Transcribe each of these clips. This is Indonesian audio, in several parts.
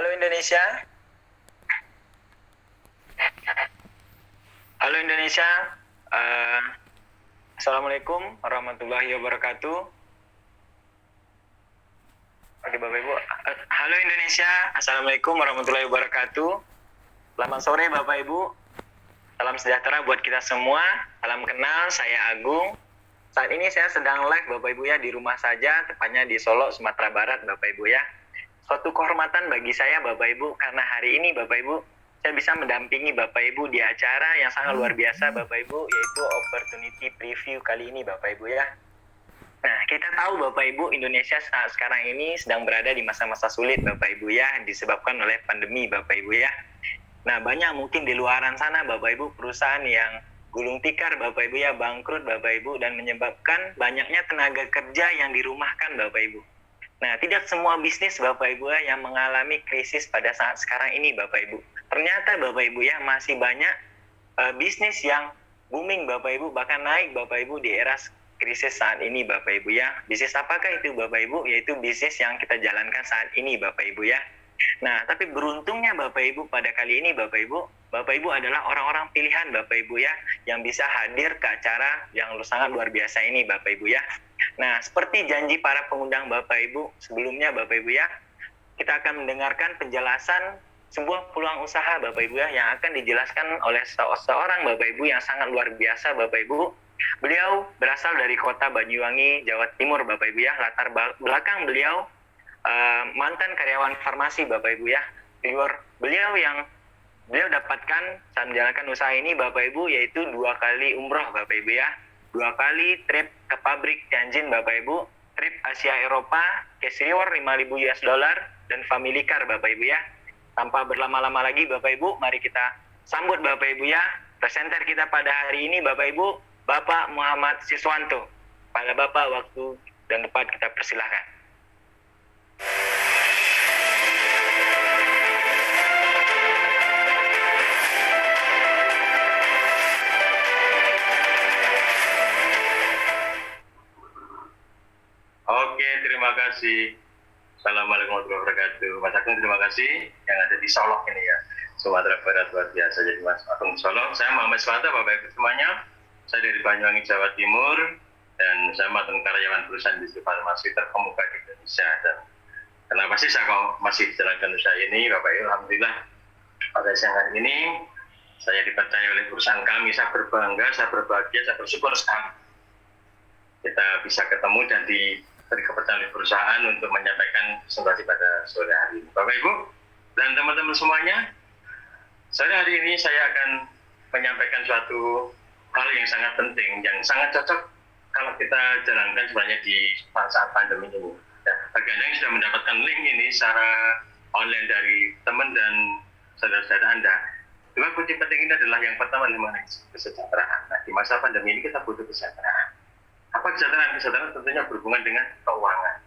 Halo Indonesia. Halo Indonesia. Eh, Assalamualaikum warahmatullahi wabarakatuh. Oke Bapak Ibu. Halo Indonesia. Assalamualaikum warahmatullahi wabarakatuh. Selamat sore Bapak Ibu. Salam sejahtera buat kita semua. Salam kenal, saya Agung. Saat ini saya sedang live Bapak Ibu ya di rumah saja, tepatnya di Solo, Sumatera Barat Bapak Ibu ya. Suatu kehormatan bagi saya Bapak Ibu karena hari ini Bapak Ibu saya bisa mendampingi Bapak Ibu di acara yang sangat luar biasa Bapak Ibu, yaitu Opportunity Preview kali ini Bapak Ibu ya. Nah, kita tahu Bapak Ibu Indonesia saat sekarang ini sedang berada di masa-masa sulit Bapak Ibu ya, disebabkan oleh pandemi Bapak Ibu ya. Nah, banyak mungkin di luaran sana Bapak Ibu perusahaan yang gulung tikar Bapak Ibu ya, bangkrut Bapak Ibu, dan menyebabkan banyaknya tenaga kerja yang dirumahkan Bapak Ibu. Nah, tidak semua bisnis Bapak Ibu ya yang mengalami krisis pada saat sekarang ini Bapak Ibu. Ternyata Bapak Ibu ya masih banyak bisnis yang booming Bapak Ibu, bahkan naik Bapak Ibu di era krisis saat ini Bapak Ibu ya. Bisnis apakah itu Bapak Ibu? Yaitu bisnis yang kita jalankan saat ini Bapak Ibu ya. Nah, tapi beruntungnya Bapak Ibu pada kali ini Bapak Ibu adalah orang-orang pilihan Bapak Ibu ya, yang bisa hadir ke acara yang sangat luar biasa ini Bapak Ibu ya. Nah, seperti janji para pengundang Bapak Ibu sebelumnya Bapak Ibu ya, kita akan mendengarkan penjelasan sebuah peluang usaha Bapak Ibu ya, yang akan dijelaskan oleh seorang Bapak Ibu yang sangat luar biasa Bapak Ibu. Beliau berasal dari kota Banyuwangi, Jawa Timur Bapak Ibu ya. Latar belakang beliau mantan karyawan farmasi Bapak Ibu ya. Beliau dapatkan saat menjalankan usaha ini Bapak Ibu, yaitu 2 kali umroh Bapak Ibu ya, 2 kali trip ke pabrik Tianjin Bapak Ibu, trip Asia Eropa, cash reward 5.000 US dollar, dan family car Bapak Ibu ya. Tanpa berlama-lama lagi Bapak Ibu, mari kita sambut Bapak Ibu ya, presenter kita pada hari ini Bapak Ibu, Bapak Muhammad Siswanto. Pada Bapak waktu dan tempat kita persilahkan. Oke, terima kasih. Assalamualaikum warahmatullahi wabarakatuh. Mas Agung, terima kasih yang ada di Solok ini ya, Sumatera Barat, luar biasa. Jadi Mas Agung Solok, saya Muhammad Siswanto, Bapak Ibu semuanya. Saya dari Banyuwangi, Jawa Timur, dan saya mantan karyawan perusahaan industri farmasi terkemuka di Indonesia. Dan kenapa sih saya masih jalankan usaha ini, Bapak Ibu? Alhamdulillah pada siang hari ini saya dipercaya oleh perusahaan kami. Saya berbangga, saya berbahagia, saya bersyukur sekali kita bisa ketemu dan diberi kepercayaan oleh perusahaan untuk menyampaikan presentasi pada sore hari ini. Bapak Ibu dan teman-teman semuanya, sore hari ini saya akan menyampaikan suatu hal yang sangat penting, yang sangat cocok kalau kita jalankan sebenarnya di saat pandemi ini. Ya, bagi Anda yang sudah mendapatkan link ini secara online dari teman dan saudara-saudara Anda, 2 kunci penting ini adalah yang pertama mengenai kesejahteraan. Nah, di masa pandemi ini kita butuh kesejahteraan. Apa kesejahteraan? Kesejahteraan tentunya berhubungan dengan keuangan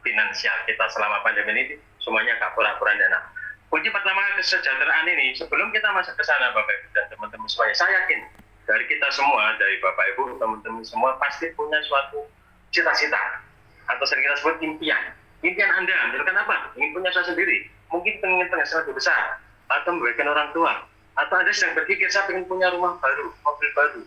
finansial kita selama pandemi ini, semuanya gak kurang-kurang dana. Kunci pertama kesejahteraan ini, sebelum kita masuk ke sana Bapak Ibu dan teman-teman semuanya, saya yakin dari kita semua, dari Bapak Ibu, teman-teman semua pasti punya suatu cita-cita atau sering kita sebut impian. Impian Anda, misalkan apa? Ingin punya usaha sendiri, mungkin ingin penghasilan lebih besar, atau memberikan orang tua, atau Anda sedang berpikir saya ingin punya rumah baru, mobil baru.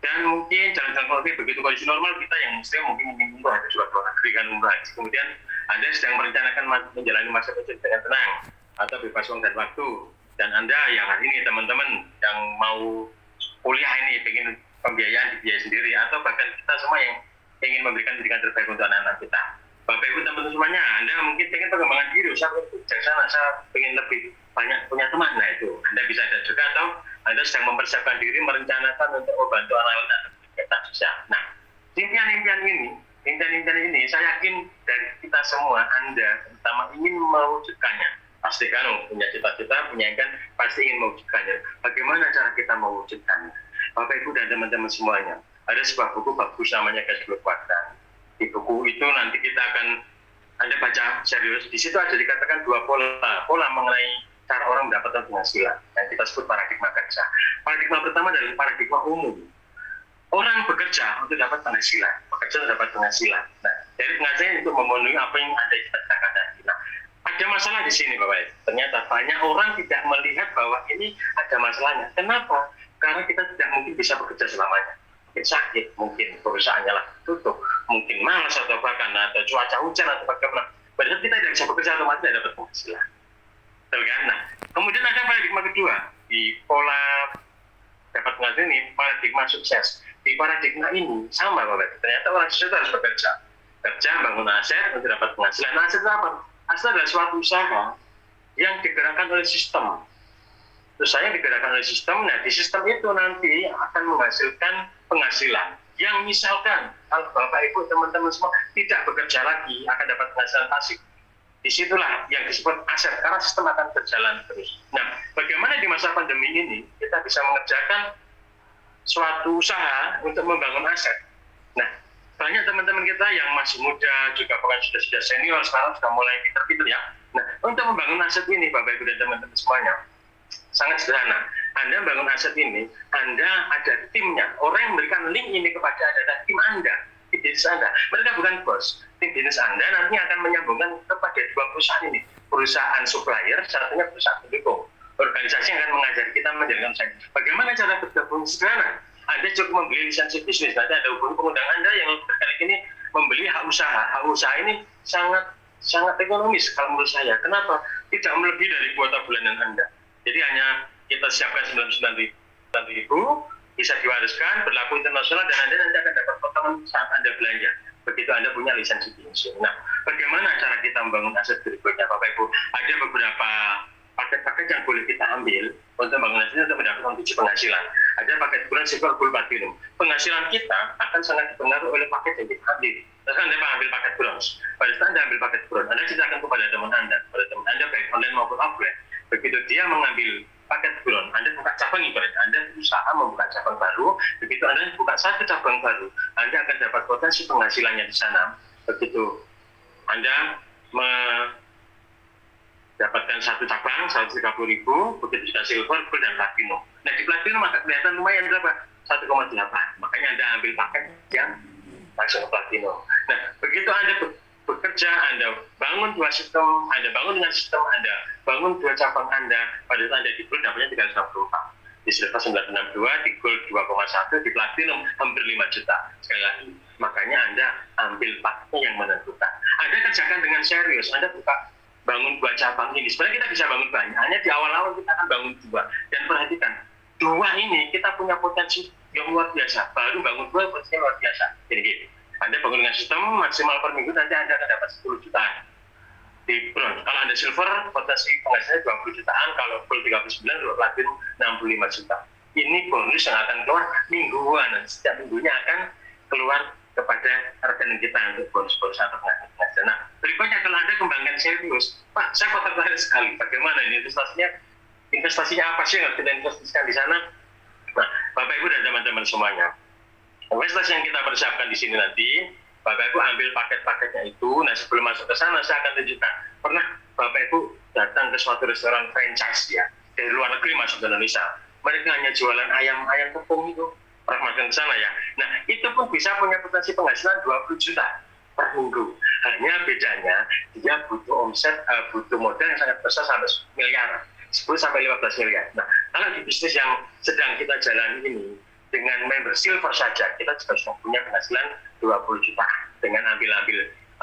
Dan mungkin jalan-jalan keluar begitu kondisi normal kita yang muslim mungkin ingin umrah ke suatu negeri kan umrah. Kemudian Anda sedang merencanakan menjalani masa pensiun dengan tenang atau bebas uang dan waktu. Dan Anda yang hari ini teman-teman yang mau kuliah ini ingin pembiayaan dibiayai sendiri, atau bahkan kita semua yang ingin memberikan pendidikan terbaik untuk anak-anak kita. Bapak Ibu teman-teman semuanya, Anda mungkin ingin pengembangan diri, saya ingin lebih banyak punya teman. Nah itu Anda bisa ada juga, atau Anda sedang mempersiapkan diri merencanakan untuk membantu anak-anak dan kegiatan sosial. Nah, impian-impian ini saya yakin dari kita semua, Anda terutama ingin mewujudkannya. Pasti kan punya cita-cita, punya impian, pasti ingin mewujudkannya. Bagaimana cara kita mewujudkannya? Bapak Ibu dan teman-teman semuanya, ada sebuah buku bagus namanya Cash Flow Quadrant. Di buku itu nanti kita akan Anda baca serius. Di situ ada dikatakan 2 pola mengenai cara orang mendapatkan penghasilan yang kita sebut paradigma kerja. Paradigma pertama adalah paradigma umum. Orang bekerja untuk dapat penghasilan, bekerja untuk dapat penghasilan. Nah, dari penghasilan untuk memenuhi apa yang ada di kata-kata. Nah, ada masalah di sini Bapak Ibu. Ternyata banyak orang tidak melihat bahwa ini ada masalahnya. Kenapa? Karena kita tidak mungkin bisa bekerja selamanya. Mungkin sakit, mungkin perusahaannya lah tutup, mungkin malas atau bahkan atau cuaca hujan atau bagaimana. Padahal kita tidak bisa bekerja otomatis tidak dapat penghasilan. Betul kan? Nah, kemudian ada paradigma kedua di pola dapat penghasilan ini, paradigma sukses. Di paradigma ini sama Bapak Ibu. Ternyata orang sukses harus bekerja. Kerja, bangun aset untuk dapat penghasilan. Nah, aset itu apa? Aset adalah suatu usaha yang digerakkan oleh sistem. Usaha yang digerakkan oleh sistem, nah di sistem itu nanti akan menghasilkan penghasilan. Yang misalkan, kalau Bapak Ibu, teman-teman semua tidak bekerja lagi, akan dapat penghasilan pasif. Disitulah yang disebut aset, karena sistem akan berjalan terus. Nah, bagaimana di masa pandemi ini, kita bisa mengerjakan suatu usaha untuk membangun aset. Nah, banyak teman-teman kita yang masih muda, juga bahkan sudah senior, sekarang sudah mulai pinter-pinter ya. Nah, untuk membangun aset ini, Bapak Ibu dan teman-teman semuanya, sangat sederhana. Anda membangun aset ini, Anda ada timnya. Orang yang memberikan link ini kepada Anda adalah tim Anda, tim bisnis Anda. Mereka bukan bos. Tim bisnis Anda nanti akan menyambungkan kepada dua perusahaan ini. Perusahaan supplier, satunya perusahaan pendukung. Organisasi yang akan mengajari kita menjalankan usaha. Bagaimana cara bergabung? Sederhana. Anda cukup membeli lisensi bisnis. Nanti ada hubungan pengundang Anda yang kali ini membeli hak usaha. Hak usaha ini sangat ekonomis kalau menurut saya. Kenapa? Tidak melebihi dari kuota bulanan Anda. Jadi hanya kita siapkan 99.000, bisa diwariskan, berlaku internasional, dan Anda nanti akan dapat potongan saat Anda belanja. Begitu Anda punya lisensi bisnis. Nah, bagaimana cara kita membangun aset berikutnya, Bapak Ibu? Ada beberapa paket-paket yang boleh kita ambil untuk membangun aset untuk mendapatkan biji penghasilan. Ada paket bulan, silver, gold, platinum. Penghasilan kita akan sangat dipengaruhi oleh paket yang kita ambil. Terus Anda ambil paket bronze. Pada saat Anda ambil paket bronze, Anda ceritakan kepada teman Anda baik online maupun offline. Begitu dia mengambil paket bronze, Anda buka cabang ibaratnya, Anda berusaha membuka cabang baru. Begitu Anda buka satu cabang baru, Anda akan dapat potensi penghasilannya di sana. Begitu Anda dapatkan satu cabang 130.000, begitu sudah silver, gold, dan platinum. Nah di platinum maka kelihatan lumayan berapa? 1,8. Makanya Anda ambil paket yang langsung ke platinum. Nah begitu Anda bekerja, Anda bangun dua sistem, Anda bangun dengan sistem Anda, bangun dua cabang Anda, pada saat Anda di gold dapatnya 364. Di silver 962, di gold 2,1, di platinum hampir 5 juta. Sekali lagi, makanya Anda ambil paketnya yang menentukan. Anda kerjakan dengan serius, Anda buka bangun dua cabang ini. Sebenarnya kita bisa bangun banyak, hanya di awal-awal kita akan bangun dua. Dan perhatikan, dua ini kita punya potensi yang luar biasa. Baru bangun dua potensi luar biasa. Jadi gitu. Anda bangun dengan sistem maksimal per minggu, nanti Anda akan dapat 10 jutaan. Di bronze, kalau Anda silver, potensi penghasilannya 20 jutaan. Kalau gold 39, kalau platinum 65 juta. Ini bonus yang akan keluar mingguan. Setiap minggunya akan keluar kepada rekening kita untuk bonus-bonus atau penghasilan. Nah, berikutnya kalau Anda kembangkan serius, Pak, saya kok tertarik sekali. Bagaimana ini investasinya apa sih yang harus kita investasikan di sana? Nah, Bapak Ibu dan teman-teman semuanya, investasi yang kita persiapkan di sini nanti, Bapak Ibu ambil paket-paketnya itu. Nah, sebelum masuk ke sana, saya akan tunjukkan. Pernah Bapak Ibu datang ke suatu restoran franchise ya, dari luar negeri masuk ke Indonesia. Mereka hanya jualan ayam tepung itu. Pernah masuk ke sana ya. Nah, itu pun bisa punya potensi penghasilan 20 juta per minggu. Hanya bedanya, dia butuh omset, butuh modal yang sangat besar sampai miliar. 10 sampai 15 miliar. Nah, kalau di bisnis yang sedang kita jalani ini, dengan member silver saja, kita juga sudah punya penghasilan 20 juta. Dengan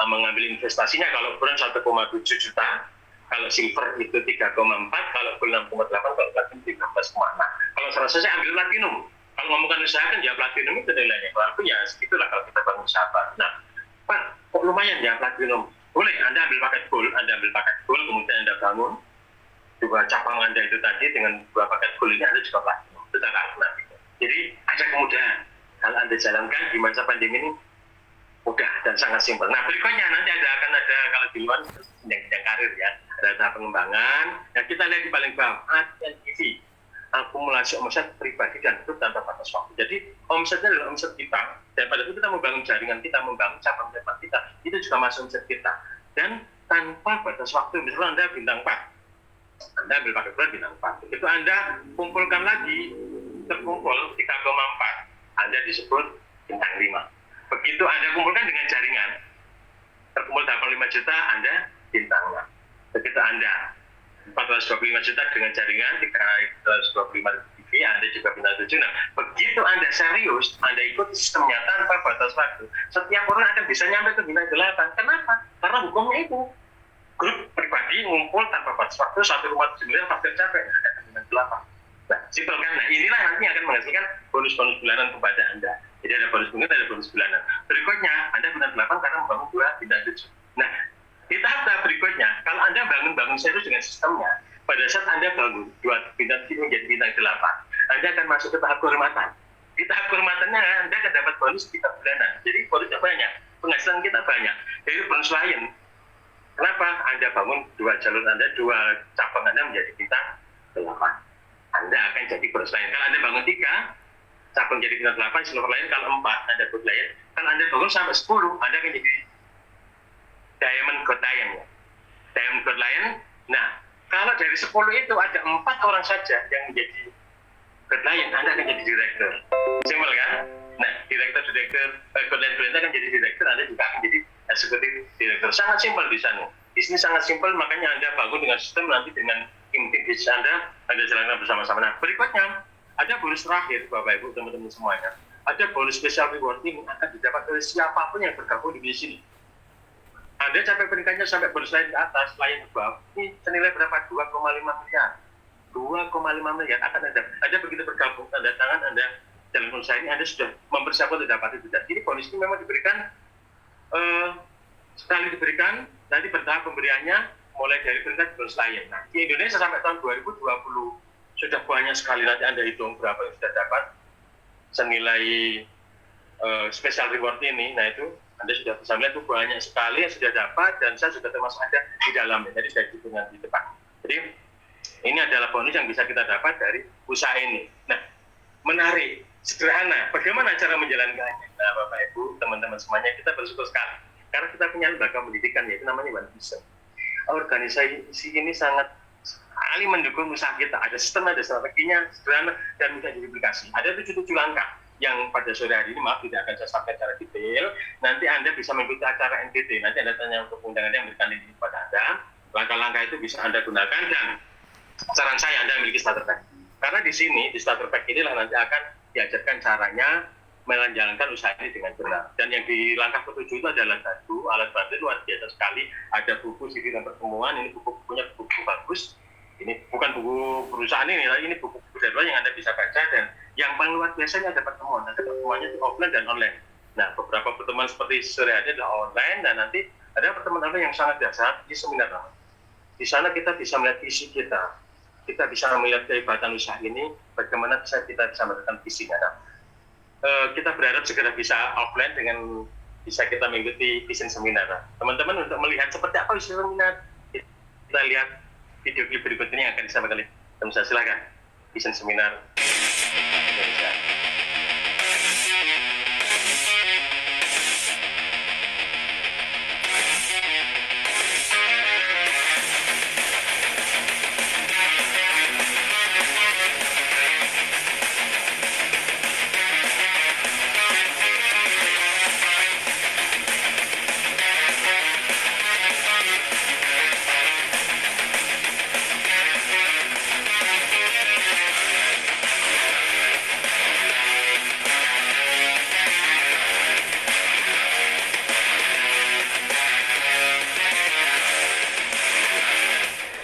mengambil investasinya, kalau bronze 1,7 juta, kalau silver itu 3,4, kalau gold 6,8, kalau platinum 13,6. Kalau saya ambil platinum. Kalau ngomongkan usaha kan ya platinum itu nilainya. Kalau ya segitulah kalau kita bangun usaha. Nah, Pak, kok lumayan ya platinum? Boleh, Anda ambil paket gold, kemudian Anda bangun dua cabang Anda itu tadi dengan dua paket gold ini, Anda juga platinum. Itu cara alternatif. Jadi ada kemudahan. Kalau Anda jalankan di masa pandemi ini mudah dan sangat simpel. Nah berikutnya nanti akan ada kalau di luar jenjang karir ya, ada tahap pengembangan. Nah kita lihat di paling bawah ATNTV, akumulasi omset pribadi dan grup tanpa batas waktu. Jadi omsetnya adalah omset kita, dan pada itu kita membangun jaringan kita, membangun cabang-cabang kita, itu juga masuk omset kita. Dan tanpa batas waktu, misalnya Anda bintang 4, Anda ambil paket bulan bintang 4. Begitu Anda kumpulkan lagi, terkumpul 3,4, Anda disebut bintang 5. Begitu Anda kumpulkan dengan jaringan, terkumpul 85 juta, Anda bintang 6. Begitu Anda 425 juta dengan jaringan 325 TV, Anda juga bintang 7. Nah, begitu Anda serius, Anda ikut sistemnya tanpa batas waktu, setiap orang akan bisa nyampe ke bintang 8. Kenapa? Karena hukumnya itu. Grup pribadi ngumpul tanpa batas waktu, satu rumah 9 pasti capek, ada bintang 8. Nah, simpel kan? Nah, inilah nanti akan menghasilkan bonus-bonus bulanan kepada Anda. Jadi ada bonus bulanan, ada bonus bulanan. Berikutnya, Anda bintang 8 karena membangun 2 bintang 7. Nah, di tahap berikutnya, kalau Anda bangun serius dengan sistemnya, pada saat Anda bangun 2 bintang 7 menjadi bintang 8, Anda akan masuk ke tahap kehormatan. Di tahap kehormatannya, Anda akan dapat bonus 3 bulanan. Jadi bonusnya banyak, penghasilan kita banyak. Jadi bonus lain. Kenapa? Anda bangun 2 jalur Anda, 2 cabang Anda menjadi bintang 8. Anda akan jadi bonus lain. Kalau Anda bangun 3 cabang jadi bintang 8, silver lain. Kalau 4 Anda good lain. Kalau Anda bangun sampai 10, Anda akan jadi Diamond God Lion. Diamond God Lion. Nah, kalau dari 10 itu ada 4 orang saja yang menjadi God Lion, Anda akan jadi direktur. Simpel kan? Nah, direktur God Lion akan jadi direktur, Anda juga akan jadi eksekutif direktur. Sangat simpel di sana. Di sini sangat simpel, makanya Anda bangun dengan sistem, nanti dengan tim bisnis Anda jalankan bersama-sama. Nah, berikutnya ada bonus terakhir, Bapak Ibu, teman-teman semuanya. Ada bonus special reward ini akan didapat oleh siapapun yang bergabung di sini. Anda capai peringkatnya sampai bonus lain ke atas, lain ke bawah, ini senilai berapa? 2,5 miliar. 2,5 miliar akan Anda begitu bergabung, tanda tangan Anda dalam usaha ini, Anda sudah mempersiapkan untuk dapat itu. Jadi bonus ini memang diberikan, sekali diberikan, nanti bertahap pemberiannya, mulai dari peringkat bonus lain. Nah, di Indonesia sampai tahun 2020, sudah banyak sekali, nanti Anda hitung berapa yang sudah dapat, senilai special reward ini. Nah, itu Anda sudah bisa melihat itu banyak sekali yang sudah dapat, dan saya juga termasuk ada di dalamnya. Jadi saya hitungan di depan. Jadi ini adalah bonus yang bisa kita dapat dari usaha ini. Nah, menarik, sederhana. Bagaimana cara menjalankannya? Nah, Bapak Ibu, teman-teman semuanya, kita bersyukur sekali karena kita punya lembaga pendidikan, yaitu namanya One Vision. Organisasi ini sangat sekali mendukung usaha kita. Ada sistem, ada strateginya, sederhana dan mudah diaplikasi. Ada 7 langkah yang pada sore hari ini, maaf tidak akan saya sampaikan secara detail. Nanti Anda bisa mengikuti acara NTT. Nanti Anda tanya untuk undangan yang memberikan ini kepada Anda. Langkah-langkah itu bisa Anda gunakan, dan saran saya Anda memiliki starter pack. Karena di sini, di starter pack inilah nanti akan diajarkan caranya menjalankan usaha ini dengan benar. Dan yang di langkah ke-7 itu adalah alat bantu luar biasa sekali. Ada buku CD dan pertemuan, ini buku-bukunya buku bagus. Ini bukan buku perusahaan ini buku-buku jadwal yang Anda bisa baca, dan yang paling luar biasanya ada pertemuan. Ada pertemuannya itu offline dan online. Nah, beberapa pertemuan seperti sore hari adalah online, dan nanti ada pertemuan online yang sangat dasar di seminar. Di sana kita bisa melihat visi kita bisa melihat kehebatan usaha ini, bagaimana kita bisa melakukan visinya. Nah, kita berharap segera bisa offline dengan bisa kita mengikuti vision seminar. Nah, teman-teman, untuk melihat seperti apa vision seminar, kita lihat video klip berikut ini yang akan disampaikan oleh teman saya. Silakan, vision seminar Indonesia.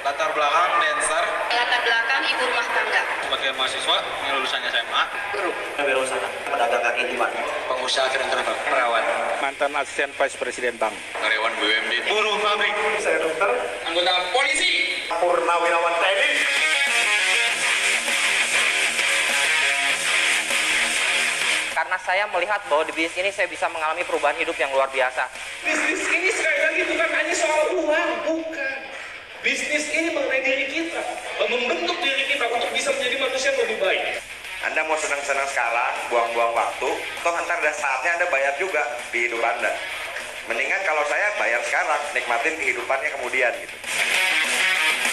Latar belakang dancer, Latar belakang ibu rumah tangga. sebagai mahasiswa yang lulusan SMA, Guru, wirausaha, pedagang kaki lima, pengusaha travel, perawat, mantan asisten vice presiden bank, karyawan BUMD, buruh pabrik, saya dokter, anggota polisi, purnawirawan TNI. Karena saya melihat bahwa di bisnis ini saya bisa mengalami perubahan hidup yang luar biasa. Bisnis ini sekali lagi bukan hanya soal uang, bukan. Bisnis ini mengenai diri kita, membentuk diri kita untuk bisa menjadi manusia yang lebih baik. Anda mau senang-senang sekarang, buang-buang waktu, toh ntar ada saatnya Anda bayar juga di hidup Anda. Mendingan kalau saya bayar sekarang, nikmatin kehidupannya kemudian gitu.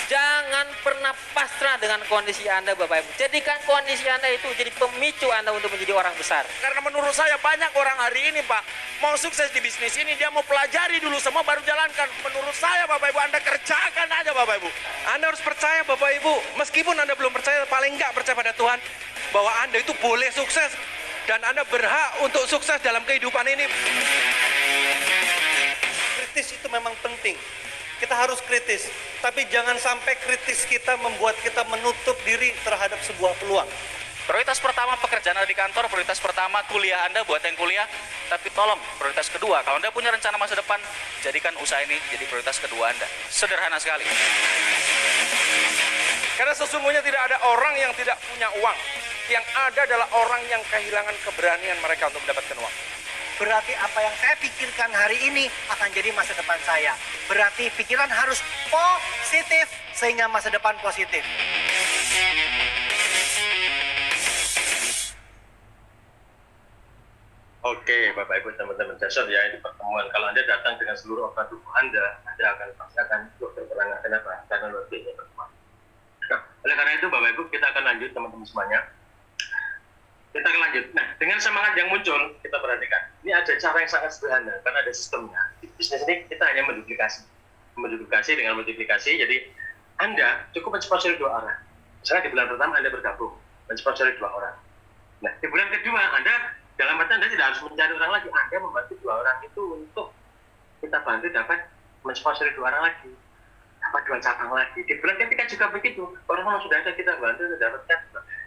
Jangan pernah pasrah dengan kondisi Anda, Bapak Ibu. Jadikan kondisi Anda itu jadi pemicu Anda untuk menjadi orang besar. Karena menurut saya banyak orang hari ini, Pak, mau sukses di bisnis ini, dia mau pelajari dulu semua baru jalankan. Menurut saya, Bapak Ibu, Anda kerjakan aja, Bapak Ibu. Anda harus percaya, Bapak Ibu, meskipun Anda belum percaya, paling nggak percaya pada Tuhan, bahwa Anda itu boleh sukses dan Anda berhak untuk sukses dalam kehidupan ini. Kritis itu memang penting. Kita harus kritis, tapi jangan sampai kritis kita membuat kita menutup diri terhadap sebuah peluang. Prioritas pertama pekerjaan Anda di kantor, prioritas pertama kuliah Anda buat yang kuliah, tapi tolong prioritas kedua, kalau Anda punya rencana masa depan, jadikan usaha ini jadi prioritas kedua Anda. Sederhana sekali. Karena sesungguhnya tidak ada orang yang tidak punya uang. Yang ada adalah orang yang kehilangan keberanian mereka untuk mendapatkan uang. Berarti apa yang saya pikirkan hari ini akan jadi masa depan saya. Berarti pikiran harus positif sehingga masa depan positif. Oke, Bapak Ibu teman-teman dasar ya, ini pertemuan. Kalau Anda datang dengan seluruh organ tubuh Anda pasti akan berperangan. Kenapa? Karena luar biasa pertemuan. Nah, oleh karena itu Bapak Ibu, kita akan lanjut teman-teman semuanya. Kita akan lanjut. Nah, dengan semangat yang muncul, kita perhatikan. Ini ada cara yang sangat sederhana, karena ada sistemnya. Di bisnis ini kita hanya menduplikasi. Menduplikasi dengan multiplikasi, jadi Anda cukup mensponsori 2 orang. Misalnya di bulan pertama Anda bergabung, mensponsori 2 orang. Nah, di bulan kedua Anda, dalam arti Anda tidak harus mencari orang lagi. Anda membantu 2 orang itu untuk kita bantu dapat mensponsori 2 orang lagi. Dapat 2 cabang lagi. Di bulan ketiga juga begitu. Orang-orang sudah ada kita bantu, kita dapatkan.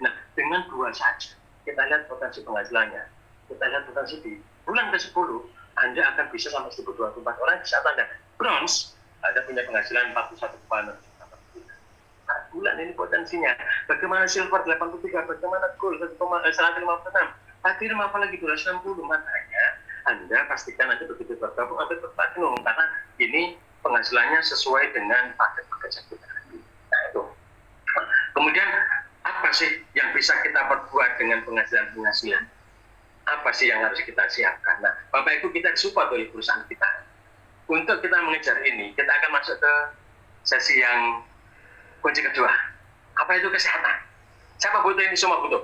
Nah, dengan 2 saja. Kita lihat potensi penghasilannya. Kita lihat potensi di bulan ke-10, Anda akan bisa sampai 1.024 orang. Di saat Anda bronze, Anda punya penghasilan 41,6 juta per bulan. Nah, bulan ini potensinya. Bagaimana silver 83, bagaimana gold 156, platinum apalagi 260. Makanya Anda pastikan nanti begitu bergabung Anda berplatinum, karena ini penghasilannya sesuai dengan paket pekerja kita. Nah, itu. Kemudian apa sih yang bisa kita perbuat dengan penghasilan-penghasilan? Apa sih yang harus kita siapkan? Nah, Bapak Ibu, kita disupport oleh perusahaan kita. Untuk kita mengejar ini, kita akan masuk ke sesi yang kunci kedua. Apa itu kesehatan? Siapa butuh ini? Semua butuh.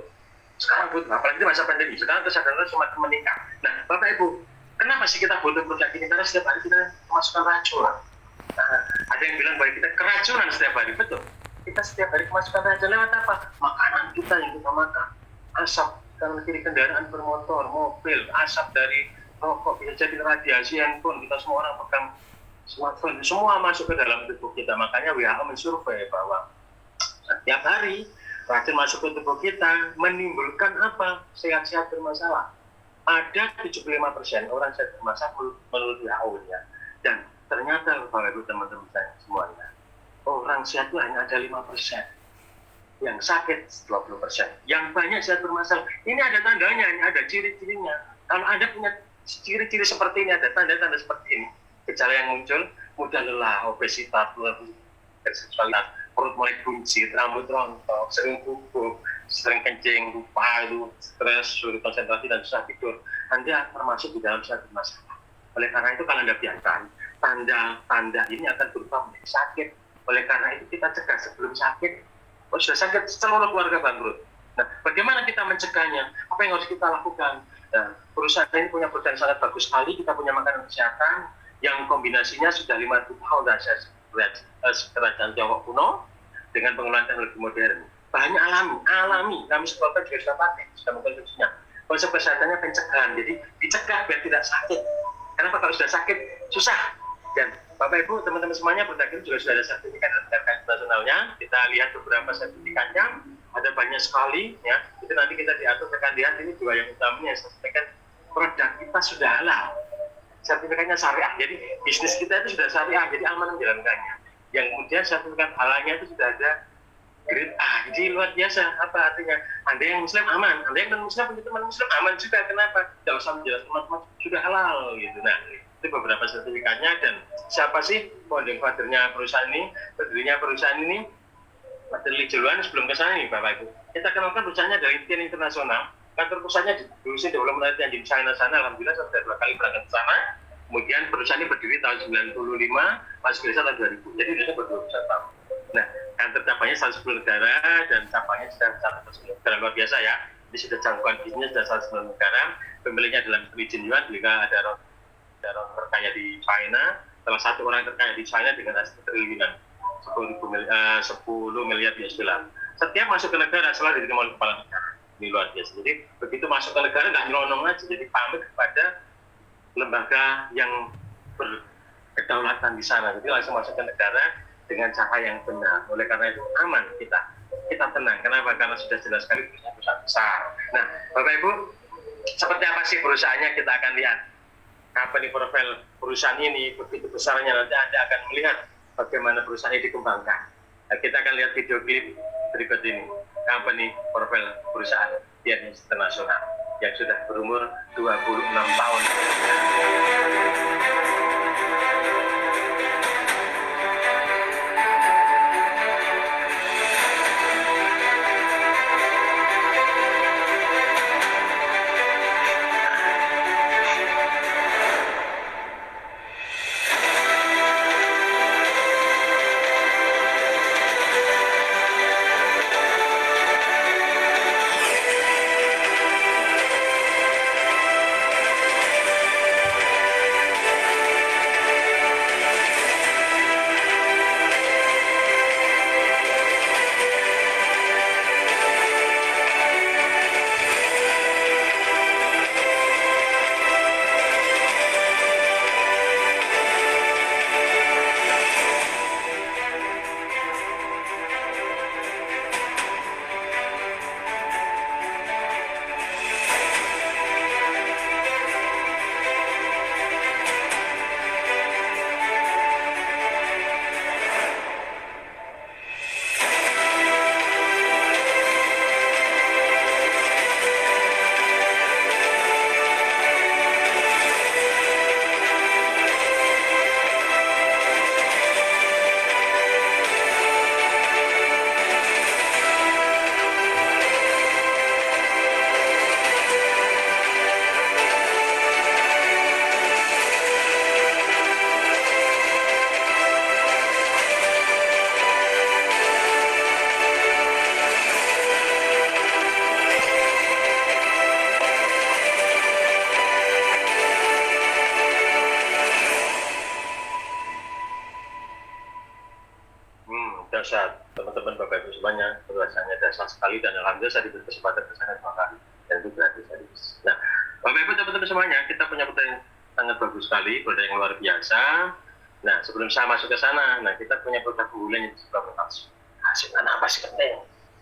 Sekarang butuh, apalagi masa pandemi. Sekarang kesadaran semakin meningkat. Nah, Bapak Ibu, kenapa sih kita butuh produk ini? Karena setiap hari kita memasukkan racun. Nah, ada yang bilang bahwa kita keracunan setiap hari. Betul. Kita setiap hari memasukkan racun lewat apa? Makanan kita yang kita makan. Asap kanan kiri kendaraan bermotor, mobil, asap dari rokok, bisa jadi radiasi handphone. Kita semua orang pegang smartphone. Semua masuk ke dalam tubuh kita. Makanya WHO mensurvei bahwa setiap hari racun masuk ke tubuh kita menimbulkan apa? Sehat-sehat bermasalah. Ada 75% orang sehat bermasalah menurut WHO ya. Dan ternyata Bapak Ibu teman-teman saya semuanya, orang sehat itu hanya ada 5%. Yang sakit 20%. Yang banyak sehat bermasalah. Ini ada tandanya, ini ada ciri-cirinya. Kalau Anda punya ciri-ciri seperti ini, ada tanda-tanda seperti ini. Gejala yang muncul, mudah lelah, obesitas, seksualitas, perut mulai buncit, rambut rontok, sering gugup, sering kencing, lupa itu, stres, sulit konsentrasi dan susah tidur. Anda termasuk di dalam sehat bermasalah. Oleh karena itu kalau Anda biarkan, tanda-tanda ini akan berubah menjadi sakit. Oleh karena itu kita cegah sebelum sakit. Kalau sudah sakit, seluruh keluarga bangkrut. Nah, bagaimana kita mencegahnya? Apa yang harus kita lakukan? Nah, perusahaan ini punya produk yang sangat bagus sekali. Kita punya makanan kesehatan yang kombinasinya sudah 5.000 tahun kerajaan Tiongkok kuno dengan penggunaan teknologi modern. Bahannya alami. Kami sebabkan juga sudah pakai, sudah mengkonsumsinya. Konsep kesehatannya pencegahan, jadi dicegah biar tidak sakit. Kenapa kalau sudah sakit susah? Dan Bapak Ibu, teman-teman semuanya, produk ini juga sudah ada sertifikat terkait nasionalnya. Kita lihat beberapa sertifikatnya, ada banyak sekali, ya. Itu nanti kita diatur, rekan lihat ini juga yang utamanya sertifikat produk kita sudah halal. Sertifikatnya syariah, jadi bisnis kita itu sudah syariah, jadi aman menjalankannya. Yang kemudian sertifikat halalnya itu sudah ada grade A, jadi luar biasa. Apa artinya? Anda yang Muslim aman, Anda yang non-Muslim punya teman Muslim aman juga. Kenapa? Tidak usah menjelaskan macam-macam, sudah halal gitu. Nah, itu beberapa sertifikatnya. Dan siapa sih founding father-nya perusahaan ini, pendirinya perusahaan ini? Materi Jeluan. Sebelum ke sana nih Bapak Ibu, kita kenalkan perusahaannya dari Tian Internasional. Kantor pusatnya di Beijing Development di China sana. Alhamdulillah saya sudah 2 kali berangkat ke sana. Kemudian perusahaan ini berdiri tahun 95, masuk Indonesia tahun 2000. Jadi Indonesia baru 21 tahun. Nah, kantor cabangnya 110 negara dan cabangnya sudah 110 negara, luar biasa ya. Ini sudah jangkauan bisnis sudah 110 negara. Pemiliknya adalah Lee Yuan, juga ada orang terkaya di China. Salah satu orang terkaya di China dengan aset triliunan 10 miliar US dollar. Setiap masuk ke negara selalu diterima oleh kepala negara. Ini luar biasa. Jadi begitu masuk ke negara nggak nyelonong aja, jadi pamit kepada lembaga yang berkedaulatan di sana. Jadi langsung masuk ke negara dengan cara yang benar. Oleh karena itu aman kita tenang. Kenapa? Karena sudah jelas sekali perusahaan besar. Nah, Bapak Ibu, seperti apa sih perusahaannya, kita akan lihat. Company profile perusahaan ini begitu besarnya, nanti Anda akan melihat bagaimana perusahaan ini dikembangkan. Nah, kita akan lihat video klip berikut ini. Company profile perusahaan Tianhe International yang sudah berumur 26 tahun. Dahsyat, teman-teman Bapak Ibu semuanya, penjelasannya dahsyat sekali dan alhamdulillah saya diberi kesempatan ke sana 2 kali dan itu gratis. Nah, Bapak Ibu teman-teman semuanya, kita punya produk yang sangat bagus sekali, produk yang luar biasa. Nah, sebelum saya masuk ke sana, kita punya produk unggulan yang disebut kalsium. Kalsium apa sih penting?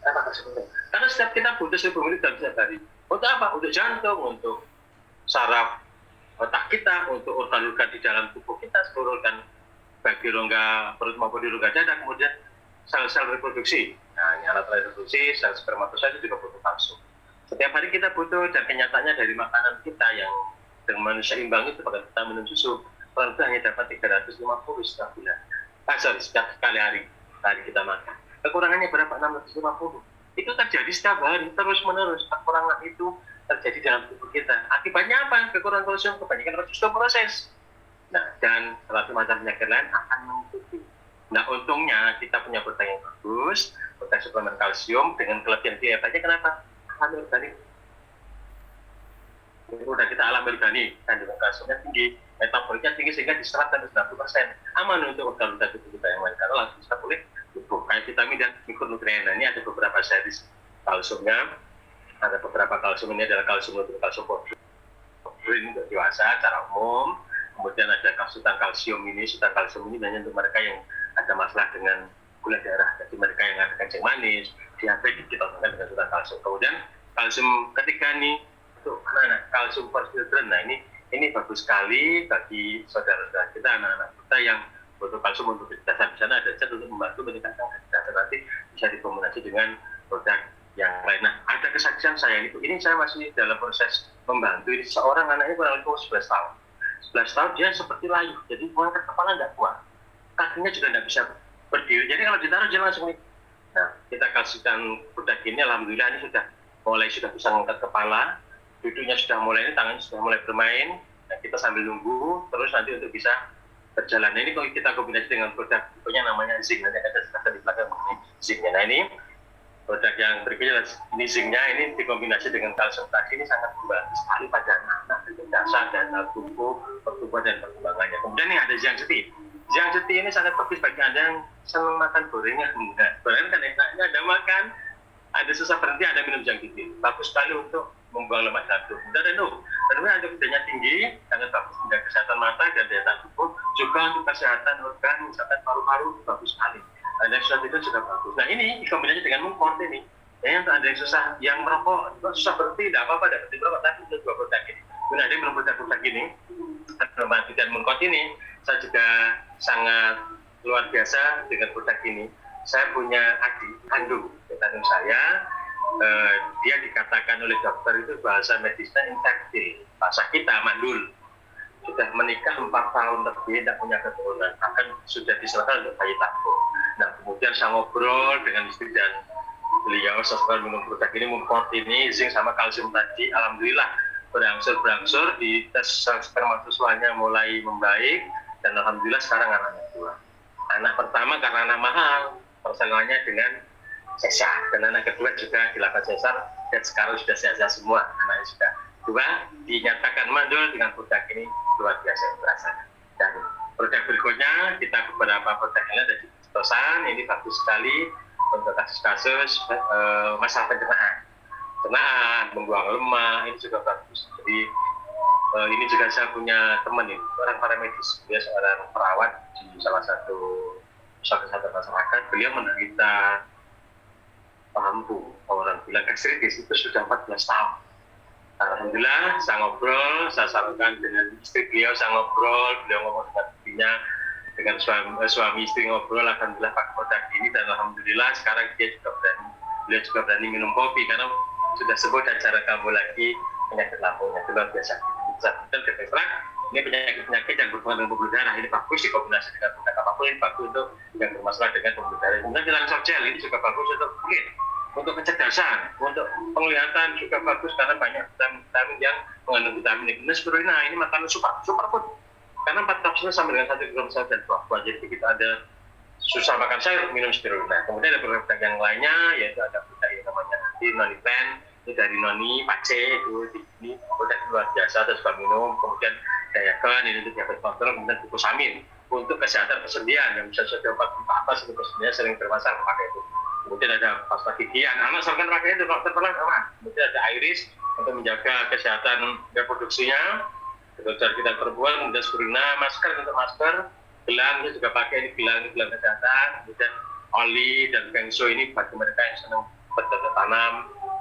Kenapa kalsium penting? Karena setiap kita butuh 1000 ml dalam setiap hari. Untuk apa? Untuk jantung, untuk saraf otak kita, untuk organ-organ di dalam tubuh kita, seluruh organ bagi rongga perut maupun di rongga dada, kemudian sel-sel reproduksi. Nah, ini alat reproduksi, sel spermatozoa itu juga butuh kalsium. Setiap hari kita butuh, dan kenyataannya dari makanan kita yang dengan seimbang itu, pakai kita minum susu, orang itu hanya dapat 350 setiap bulan. Setiap kali hari kita makan. Kekurangannya berapa? 650. Itu terjadi setiap hari, terus-menerus. Kekurangan itu terjadi dalam tubuh kita. Akibatnya apa? Kekurangan kalsium, kebanyakan osteoporosis. Nah, dan salah satu macam penyakit lain akan mengikuti. Nah, untungnya kita punya produk yang bagus, produk suplemen kalsium dengan kelebihan dia. Kenapa? Alami organik. Produk kita alami organik, kandungan kalsiumnya tinggi, metaboliknya tinggi sehingga diserap sampai 90%. Aman untuk organ-organ tubuh kita yang lain, karena langsung bisa pulih tubuh. Kayak vitamin dan mikronutrien. Nah, ini ada beberapa series kalsiumnya. Ada beberapa kalsium, ini adalah kalsium untuk kalsium protein untuk dewasa secara umum. Kemudian ada sultan kalsium ini hanya untuk mereka yang ada masalah dengan gula darah. Jadi mereka yang ada kencing manis, diabetes, kita tambahkan dengan sultan kalsium. Kemudian kalsium ketiga nih untuk anak-anak, kalsium for children. Nah, ini bagus sekali bagi saudara-saudara kita, anak-anak kita yang butuh kalsium untuk dasar. Di sana ada zat untuk membantu meningkatkan dasar, nanti bisa dikombinasi dengan produk yang lain. Nah, ada kesaksian saya ini saya masih dalam proses membantu. Ini seorang anaknya kurang lebih 11 tahun. 11 tahun dia seperti layu, jadi mengangkat kepala nggak kuat, kakinya juga nggak bisa berdiri, jadi kalau ditaruh dia langsung nih. Nah, kita kasihkan produk ini, alhamdulillah ini sudah bisa mengangkat kepala, duduknya sudah mulai, tangannya sudah mulai bermain, Nah, kita sambil nunggu terus nanti untuk bisa berjalan. Nah, ini kalau kita kombinasi dengan produk berikutnya namanya zinc, nanti ada jelaskan di belakang mengenai zincnya. Nah, ini produk yang berikutnya, ini zincnya ini dikombinasi dengan kalsium tadi, ini sangat membantu sekali pada anak-anak dengan dasar dan tubuh, pertumbuhan dan perkembangannya. Kemudian ini ada Jiang Jeti. Jiang Jeti ini sangat bagus bagi Anda yang senang makan gorengan. Nah, gorengan kan enaknya ada makan, ada susah berhenti, ada minum Jiang Jeti. Bagus sekali untuk membuang lemak dalam tubuh. Dan antioksidannya tinggi, sangat bagus untuk kesehatan mata dan daya tahan tubuh, juga untuk kesehatan organ, misalkan paru-paru, bagus sekali. Ada yang susah itu juga bagus. Nah, ini dikombinasi dengan mungkort ini. Ya, yang ada yang susah, yang merokok, susah berhenti, tidak apa-apa, tidak berhenti merokok, tapi untuk dua produk ini. Kemudian ada yang minum produk ini, dan mungkort ini, saya juga sangat luar biasa dengan produk ini. Saya punya adik kandung saya, dia dikatakan oleh dokter itu bahasa medisnya infektil, bahasa kita mandul. Sudah menikah 4 tahun lebih, tidak punya keturunan, bahkan sudah diserahkan untuk bayi tabung. Nah, kemudian saya ngobrol dengan istri dan beliau setelah minum produk ini, mungkort ini, zinc sama kalsium tadi, alhamdulillah berangsur di tes spermatozoanya mulai membaik, dan alhamdulillah sekarang anaknya 2. Anak pertama karena anak mahal, persaingannya dengan sesar, dan anak kedua juga dilakukan sesar, dan sekarang sudah sehat semua, anaknya sudah 2, dinyatakan mandul dengan produk ini, luar biasa yang terasa. Dan produk berikutnya, kita beberapa produk ini ada di Tosan, ini bagus sekali untuk kasus-kasus masalah pencernaan, membuang lemak, ini juga bagus. Jadi ini juga saya punya teman ini, orang paramedis, dia seorang perawat di salah satu kesehatan masyarakat. Beliau menderita lampu, orang bilang ekstritis, itu sudah 14 tahun. Alhamdulillah, saya ngobrol, saya sarankan dengan istri beliau, saya ngobrol, beliau ngomong dengan istrinya, dengan suami istri ngobrol, alhamdulillah pakai produk ini, dan alhamdulillah sekarang beliau juga berani minum kopi, karena sudah sembuh dan cara kambuh lagi penyakit lambungnya, itu luar biasa. Ini penyakit yang berhubungan dengan pembuluh darah, ini bagus dikombinasi dengan produk apapun, ini bagus untuk yang bermasalah dengan pembuluh darah. Kemudian jalan sosial ini juga bagus untuk kulit, untuk kecerdasan, untuk penglihatan juga bagus karena banyak vitamin yang mengandung vitamin E. Spirulina ini makanan super food, karena 4 kapsul sama dengan 1 gram sayur dan buah. Jadi kita ada susah makan sayur, minum spirulina. Kemudian ada produk yang lainnya, yaitu ada produk yang namanya noni pen, ini dari noni pace, ini produk luar biasa, terus juga minum. Kemudian dayakan, ini untuk diabetes kontrol, kemudian glukosamin untuk kesehatan persendian, yang bisa sudah 4 atas itu persendian sering bermasalah pakai itu. Kemudian ada pasta gigi, anak-anak selalu pakai itu, dokter pernah aman. Kemudian ada iris untuk menjaga kesehatan reproduksinya, dokter kita perempuan, kemudian spirulina, masker untuk masker, gelang kita juga pakai, ini gelang kesehatan, kemudian oli dan feng shui ini bagi mereka yang senang bercocok tanam,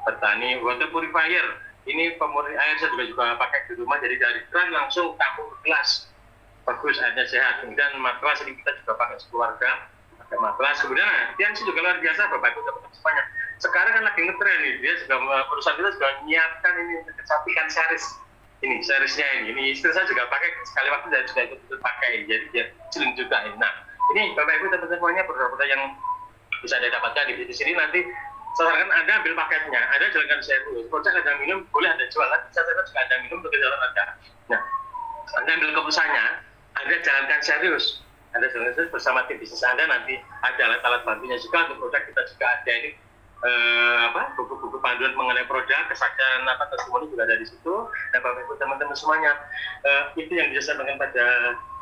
bertani, water purifier, ini pemurni air saya juga pakai di rumah, jadi dari keran langsung tampung ke gelas, bagus, airnya sehat. Kemudian matras ini kita juga pakai sekeluarga, pakai matras. Kemudian yang juga luar biasa, Bapak Ibu teman-teman semuanya. Sekarang kan lagi ngetren nih, dia juga perusahaan kita juga menyiapkan ini kecantikan series. Ini seriesnya ini istri saya juga pakai sekali waktu dan juga ikut pakai, jadi dia cilin juga ini. Nah, ini Bapak Ibu teman-teman semuanya, produk-produk yang bisa didapatkan di sini nanti. Saya sarankan Anda ambil paketnya, ada jalankan serius. Produk ada minum, boleh Anda jual. Nanti saya juga ada minum untuk jalan Anda. Nah, Anda ambil keputusannya, Anda jalankan serius. Anda jalankan serius bersama tim bisnis Anda, nanti ada alat-alat bantunya juga untuk produk kita juga ada ini. Buku-buku panduan mengenai produk, kesaksian testimoni juga ada di situ. Dan Bapak Ibu teman-teman semuanya, itu yang bisa saya sampaikan pada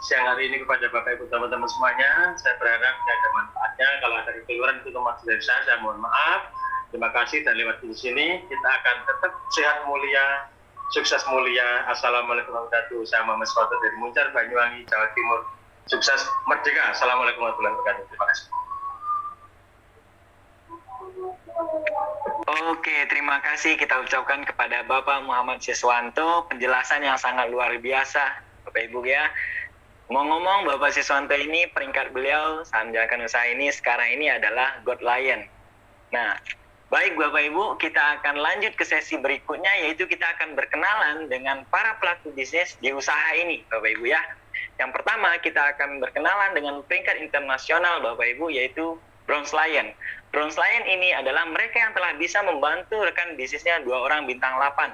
siang hari ini kepada Bapak Ibu teman-teman semuanya. Saya berharap ada manfaatnya. Kalau ada kekeliruan itu maksud dari saya mohon maaf. Terima kasih, dan lewat di sini kita akan tetap sehat mulia, sukses mulia. Assalamualaikum warahmatullahi wabarakatuh. Saya Muhammad Soto dari Muncar, Banyuwangi, Jawa Timur. Sukses merdeka. Assalamualaikum warahmatullahi wabarakatuh. Terima kasih. Oke, terima kasih kita ucapkan kepada Bapak Muhammad Siswanto, penjelasan yang sangat luar biasa, Bapak Ibu ya. Ngomong-ngomong, Bapak Siswanto ini peringkat beliau saat menjalankan usaha ini sekarang ini adalah God Lion. Nah, baik Bapak Ibu, kita akan lanjut ke sesi berikutnya, yaitu kita akan berkenalan dengan para pelaku bisnis di usaha ini, Bapak Ibu ya. Yang pertama, kita akan berkenalan dengan peringkat internasional, Bapak Ibu, yaitu Bronze Lion. Bronze Lion ini adalah mereka yang telah bisa membantu rekan bisnisnya 2 orang bintang 8.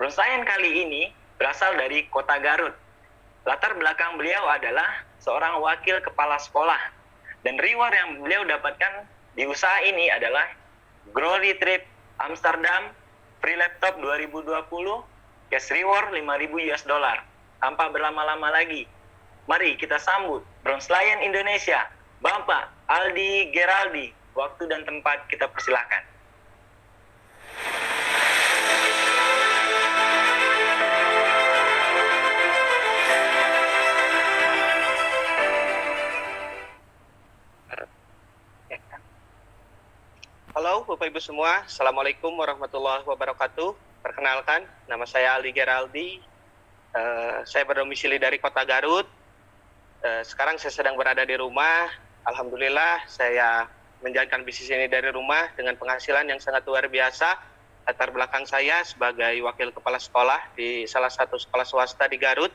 Bronze Lion kali ini berasal dari kota Garut. Latar belakang beliau adalah seorang wakil kepala sekolah. Dan reward yang beliau dapatkan di usaha ini adalah Glory Trip Amsterdam, free laptop 2020, cash reward 5.000 US dollar. Tanpa berlama-lama lagi, mari kita sambut Bronze Lion Indonesia, Bapak Aldi Geraldi. Waktu dan tempat kita persilahkan. Halo Bapak Ibu semua, Assalamualaikum warahmatullahi wabarakatuh. Perkenalkan, nama saya Aldi Geraldi. Saya berdomisili dari kota Garut. Sekarang saya sedang berada di rumah. Alhamdulillah saya menjalankan bisnis ini dari rumah dengan penghasilan yang sangat luar biasa. Latar belakang saya sebagai wakil kepala sekolah di salah satu sekolah swasta di Garut.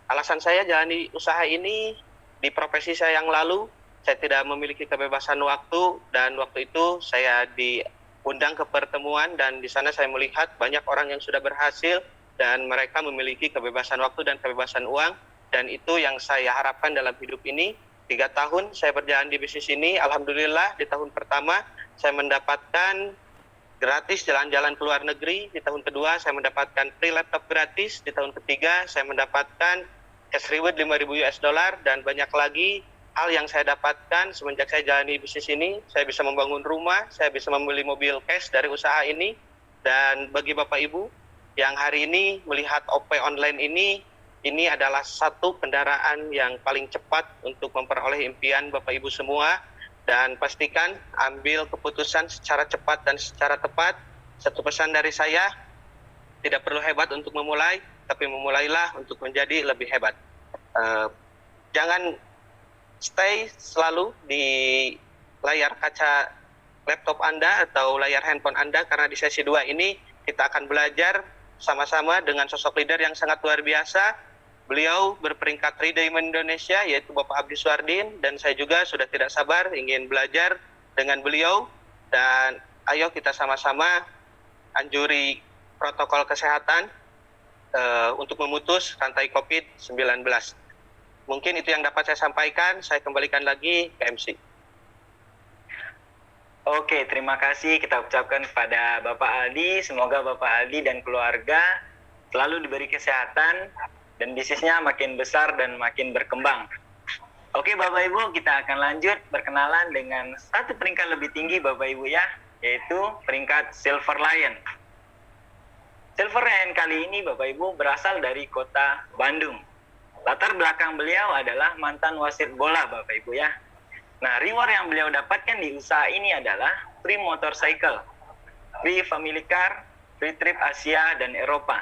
Alasan saya jalani usaha ini di profesi saya yang lalu. Saya tidak memiliki kebebasan waktu, dan waktu itu saya diundang ke pertemuan, dan di sana saya melihat banyak orang yang sudah berhasil dan mereka memiliki kebebasan waktu dan kebebasan uang, dan itu yang saya harapkan dalam hidup ini. 3 tahun saya berjalan di bisnis ini, alhamdulillah di tahun pertama saya mendapatkan gratis jalan-jalan ke luar negeri, di tahun kedua saya mendapatkan free laptop gratis, di tahun ketiga saya mendapatkan cash reward 5.000 US dollar, dan banyak lagi hal yang saya dapatkan semenjak saya jalani bisnis ini. Saya bisa membangun rumah, saya bisa membeli mobil cash dari usaha ini. Dan bagi Bapak Ibu yang hari ini melihat OP online ini adalah satu kendaraan yang paling cepat untuk memperoleh impian Bapak Ibu semua. Dan pastikan ambil keputusan secara cepat dan secara tepat. Satu pesan dari saya, tidak perlu hebat untuk memulai, tapi memulailah untuk menjadi lebih hebat. Jangan stay selalu di layar kaca laptop Anda atau layar handphone Anda, karena di sesi 2 ini kita akan belajar sama-sama dengan sosok leader yang sangat luar biasa. Beliau berperingkat 3 Diamond Indonesia, yaitu Bapak Abdi Suardin, dan saya juga sudah tidak sabar ingin belajar dengan beliau. Dan ayo kita sama-sama anjuri protokol kesehatan untuk memutus rantai COVID-19. Mungkin itu yang dapat saya sampaikan. Saya kembalikan lagi ke MC. Oke, terima kasih kita ucapkan kepada Bapak Aldi. Semoga Bapak Aldi dan keluarga selalu diberi kesehatan dan bisnisnya makin besar dan makin berkembang. Oke Bapak Ibu, kita akan lanjut berkenalan dengan satu peringkat lebih tinggi Bapak Ibu ya, yaitu peringkat Silver Lion. Silver Lion kali ini Bapak Ibu berasal dari kota Bandung. Latar belakang beliau adalah mantan wasit bola Bapak Ibu ya. Nah, reward yang beliau dapatkan di usaha ini adalah free motorcycle, free family car, free trip Asia dan Eropa.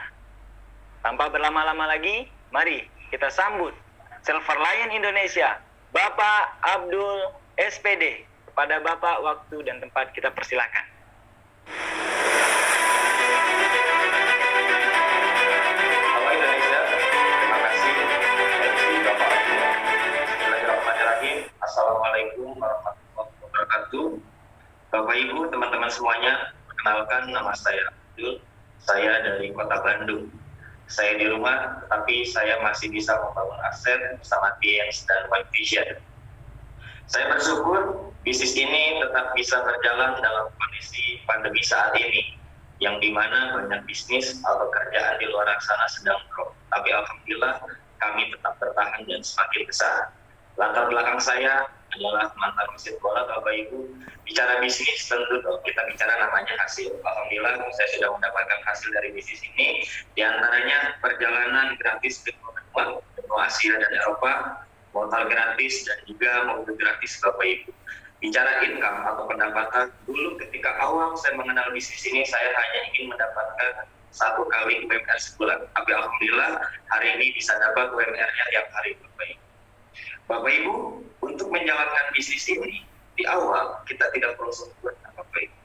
Tanpa berlama-lama lagi, mari kita sambut Silver Lion Indonesia, Bapak Abdul SPD. Kepada Bapak, waktu dan tempat kita persilakan. Assalamualaikum warahmatullahi wabarakatuh. Bapak Ibu, teman-teman semuanya, perkenalkan nama saya Abdul. Saya dari kota Bandung. Saya di rumah, tetapi saya masih bisa membangun aset bersama TNS dan White Vision. Saya bersyukur bisnis ini tetap bisa berjalan dalam kondisi pandemi saat ini, yang dimana banyak bisnis atau kerjaan di luar sana sedang drop. Tapi alhamdulillah kami tetap bertahan dan semakin besar. Latar belakang saya adalah mantan wasit bola Bapak Ibu. Bicara bisnis tentu dong kita bicara namanya hasil. Alhamdulillah saya sudah mendapatkan hasil dari bisnis ini. Di antaranya perjalanan gratis ke benua Asia dan Eropa, motor gratis dan juga mobil gratis Bapak Ibu. Bicara income atau pendapatan, dulu ketika awal saya mengenal bisnis ini saya hanya ingin mendapatkan 1 kali UMR sebulan. Tapi alhamdulillah hari ini bisa dapat UMR-nya tiap hari Bapak Ibu. Bapak Ibu, untuk menjalankan bisnis ini, di awal kita tidak perlu sempurna, Bapak Ibu.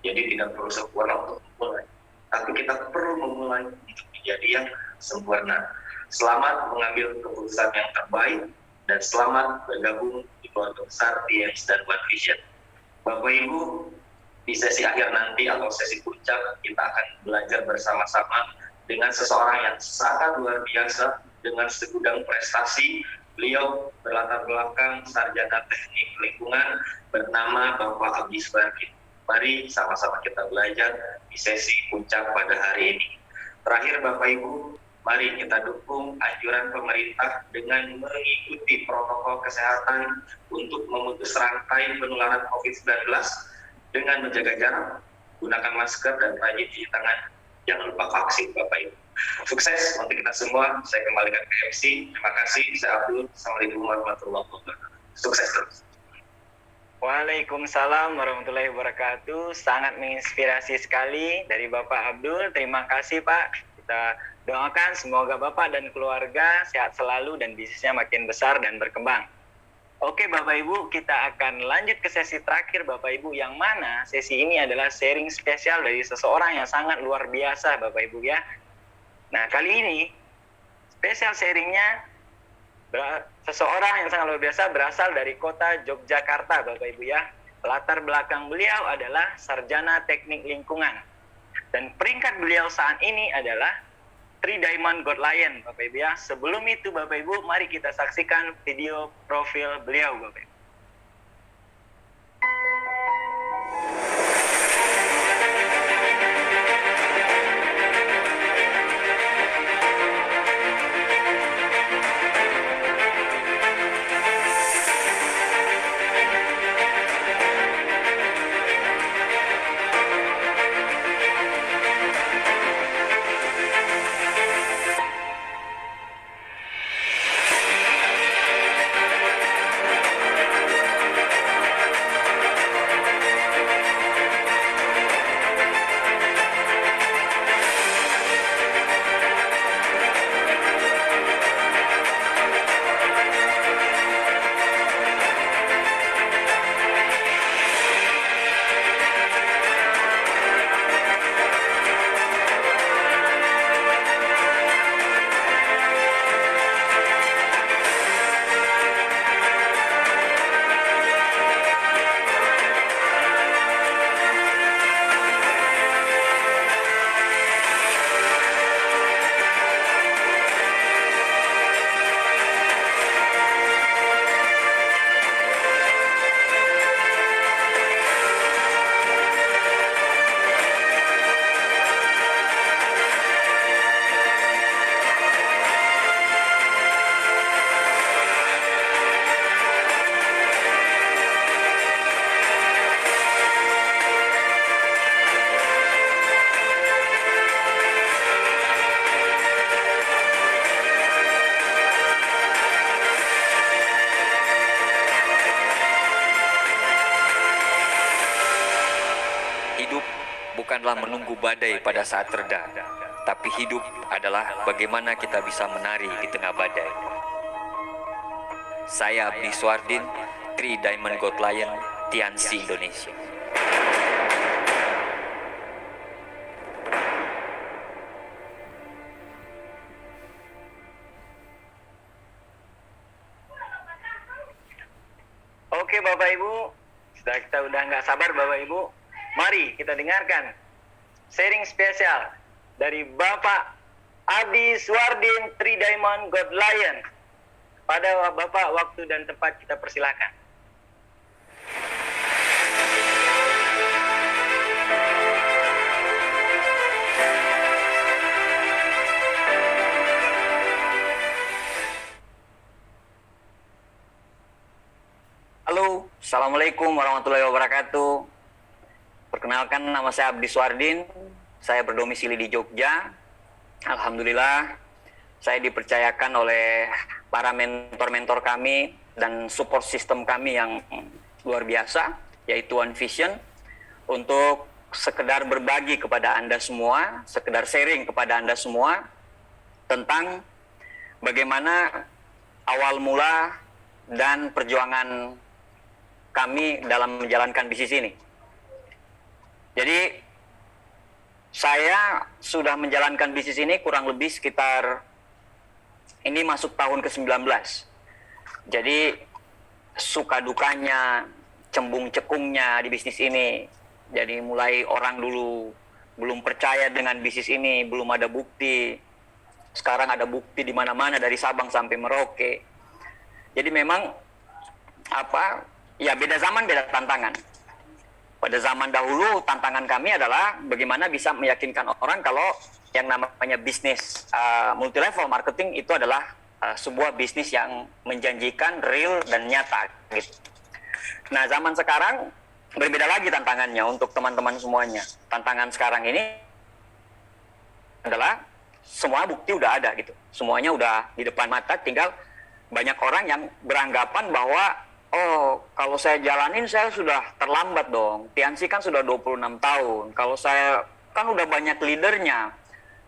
Jadi tidak perlu sempurna untuk memulai. Tapi kita perlu memulai untuk menjadi yang sempurna. Selamat mengambil keputusan yang terbaik, dan selamat bergabung di keluarga besar TNS dan One Vision. Bapak Ibu, di sesi akhir nanti atau sesi puncak, kita akan belajar bersama-sama dengan seseorang yang sangat luar biasa dengan segudang prestasi. Beliau berlatar belakang sarjana teknik lingkungan bernama Bapak Abdi Suwardi. Mari sama-sama kita belajar di sesi puncak pada hari ini. Terakhir Bapak Ibu, mari kita dukung anjuran pemerintah dengan mengikuti protokol kesehatan untuk memutus rantai penularan COVID-19 dengan menjaga jarak, gunakan masker, dan rajin cuci tangan. Jangan lupa vaksin Bapak Ibu. Sukses untuk kita semua. Saya kembalikan ke MC. Terima kasih. Saya Abdul. Assalamualaikum warahmatullahi wabarakatuh. Sukses terus. Waalaikumsalam warahmatullahi wabarakatuh. Sangat menginspirasi sekali dari Bapak Abdul. Terima kasih Pak. Kita doakan semoga Bapak dan keluarga sehat selalu dan bisnisnya makin besar dan berkembang. Oke Bapak Ibu, kita akan lanjut ke sesi terakhir Bapak Ibu, yang mana sesi ini adalah sharing spesial dari seseorang yang sangat luar biasa Bapak Ibu ya. Nah kali ini spesial sharingnya seseorang yang sangat luar biasa berasal dari kota Yogyakarta Bapak Ibu ya. Latar belakang beliau adalah sarjana teknik lingkungan. Dan peringkat beliau saat ini adalah 3 Diamond Gold Lion Bapak Ibu ya. Sebelum itu Bapak Ibu, mari kita saksikan video profil beliau Bapak Ibu. bukanlah menunggu badai pada saat reda, tapi hidup adalah bagaimana kita bisa menari di tengah badai. Saya Abdi Suwardin, 3 Diamond Gold Lion, Tiansi, Indonesia. Oke Bapak Ibu, kita udah nggak sabar Bapak Ibu. Mari kita dengarkan sharing spesial dari Bapak Abdi Suwardin 3 Diamond Gold Lion. Pada Bapak, waktu dan tempat kita persilakan. Halo, Assalamualaikum warahmatullahi wabarakatuh. Perkenalkan, nama saya Abdi Suwardin. Saya berdomisili di Jogja. Alhamdulillah, saya dipercayakan oleh para mentor-mentor kami dan support system kami yang luar biasa, yaitu One Vision, untuk sekedar berbagi kepada Anda semua, sekedar sharing kepada Anda semua tentang bagaimana awal mula dan perjuangan kami dalam menjalankan bisnis ini. Jadi saya sudah menjalankan bisnis ini kurang lebih sekitar, ini masuk tahun ke-19. Jadi suka dukanya, cembung cekungnya di bisnis ini. Jadi mulai orang dulu belum percaya dengan bisnis ini, belum ada bukti. Sekarang ada bukti di mana-mana dari Sabang sampai Merauke. Jadi memang ya beda zaman beda tantangan. Pada zaman dahulu tantangan kami adalah bagaimana bisa meyakinkan orang kalau yang namanya bisnis multi level marketing itu adalah sebuah bisnis yang menjanjikan, real dan nyata gitu. Nah, zaman sekarang berbeda lagi tantangannya untuk teman-teman semuanya. Tantangan sekarang ini adalah semua bukti udah ada gitu. Semuanya udah di depan mata, tinggal banyak orang yang beranggapan bahwa oh, kalau saya jalanin saya sudah terlambat dong. Tiansi kan sudah 26 tahun. Kalau saya kan udah banyak leadernya.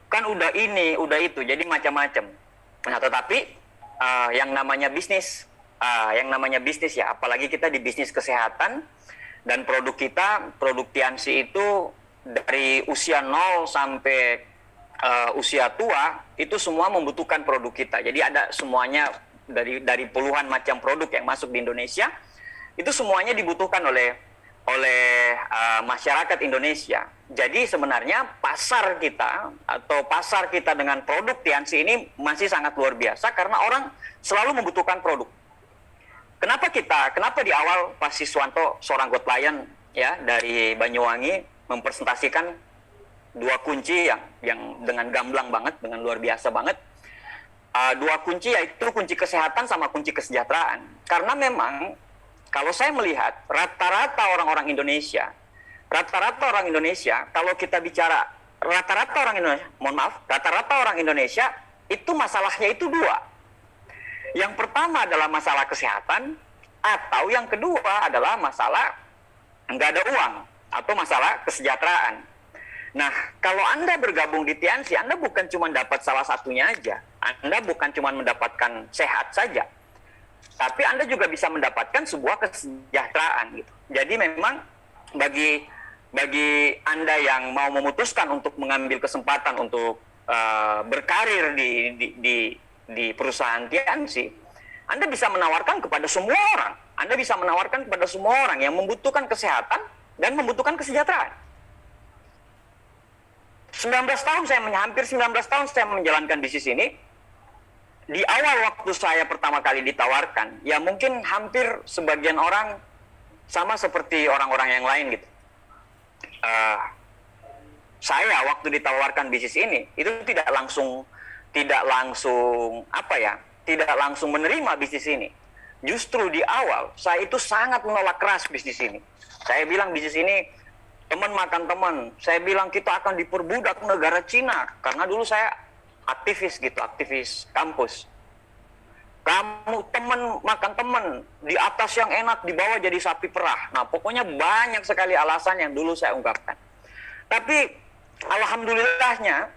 Kan udah ini, udah itu. Jadi macam-macam. Nah, tetapi yang namanya bisnis ya, apalagi kita di bisnis kesehatan dan produk kita, produk Tiansi itu dari usia 0 sampai usia tua itu semua membutuhkan produk kita. Jadi ada semuanya dari puluhan macam produk yang masuk di Indonesia itu semuanya dibutuhkan oleh masyarakat Indonesia. Jadi sebenarnya pasar kita dengan produk Tiansi ini masih sangat luar biasa karena orang selalu membutuhkan produk. Kenapa di awal Pak Siswanto seorang Godlion ya dari Banyuwangi mempresentasikan dua kunci yang dengan gamblang banget, dengan luar biasa banget. Dua kunci yaitu kunci kesehatan sama kunci kesejahteraan. Karena memang kalau saya melihat rata-rata orang Indonesia kalau kita bicara rata-rata orang Indonesia itu masalahnya itu dua. Yang pertama adalah masalah kesehatan atau yang kedua adalah masalah nggak ada uang atau masalah kesejahteraan. Nah, kalau Anda bergabung di Tiansi, Anda bukan cuma dapat salah satunya aja. Anda bukan cuma mendapatkan sehat saja. Tapi Anda juga bisa mendapatkan sebuah kesejahteraan gitu. Jadi memang bagi Anda yang mau memutuskan untuk mengambil kesempatan untuk berkarir di perusahaan Tiansi, Anda bisa menawarkan kepada semua orang. Anda bisa menawarkan kepada semua orang yang membutuhkan kesehatan dan membutuhkan kesejahteraan. Hampir 19 tahun saya menjalankan bisnis ini. Di awal waktu saya pertama kali ditawarkan, ya mungkin hampir sebagian orang sama seperti orang-orang yang lain gitu. Saya waktu ditawarkan bisnis ini itu tidak langsung menerima bisnis ini. Justru di awal saya itu sangat menolak keras bisnis ini. Saya bilang bisnis ini teman makan teman. Saya bilang kita akan diperbudak negara Cina karena dulu saya aktivis kampus. Kamu teman makan teman, di atas yang enak, di bawah jadi sapi perah. Nah, pokoknya banyak sekali alasan yang dulu saya ungkapkan. Tapi alhamdulillahnya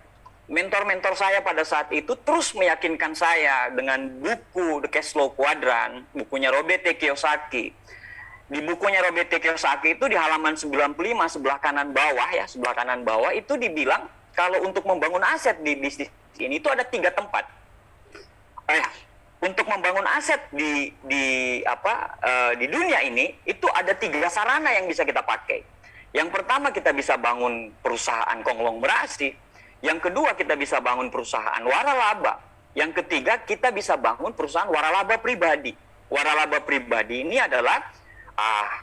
mentor-mentor saya pada saat itu terus meyakinkan saya dengan buku The Cash Flow Quadrant, bukunya Robert T. Kiyosaki. Di bukunya Robert T. Kiyosaki itu di halaman 95 sebelah kanan bawah itu dibilang kalau untuk membangun aset di bisnis ini itu ada 3 tempat. Untuk membangun aset di dunia ini itu ada 3 sarana yang bisa kita pakai. Yang pertama kita bisa bangun perusahaan konglomerasi, yang kedua kita bisa bangun perusahaan waralaba, yang ketiga kita bisa bangun perusahaan waralaba pribadi. Waralaba pribadi ini adalah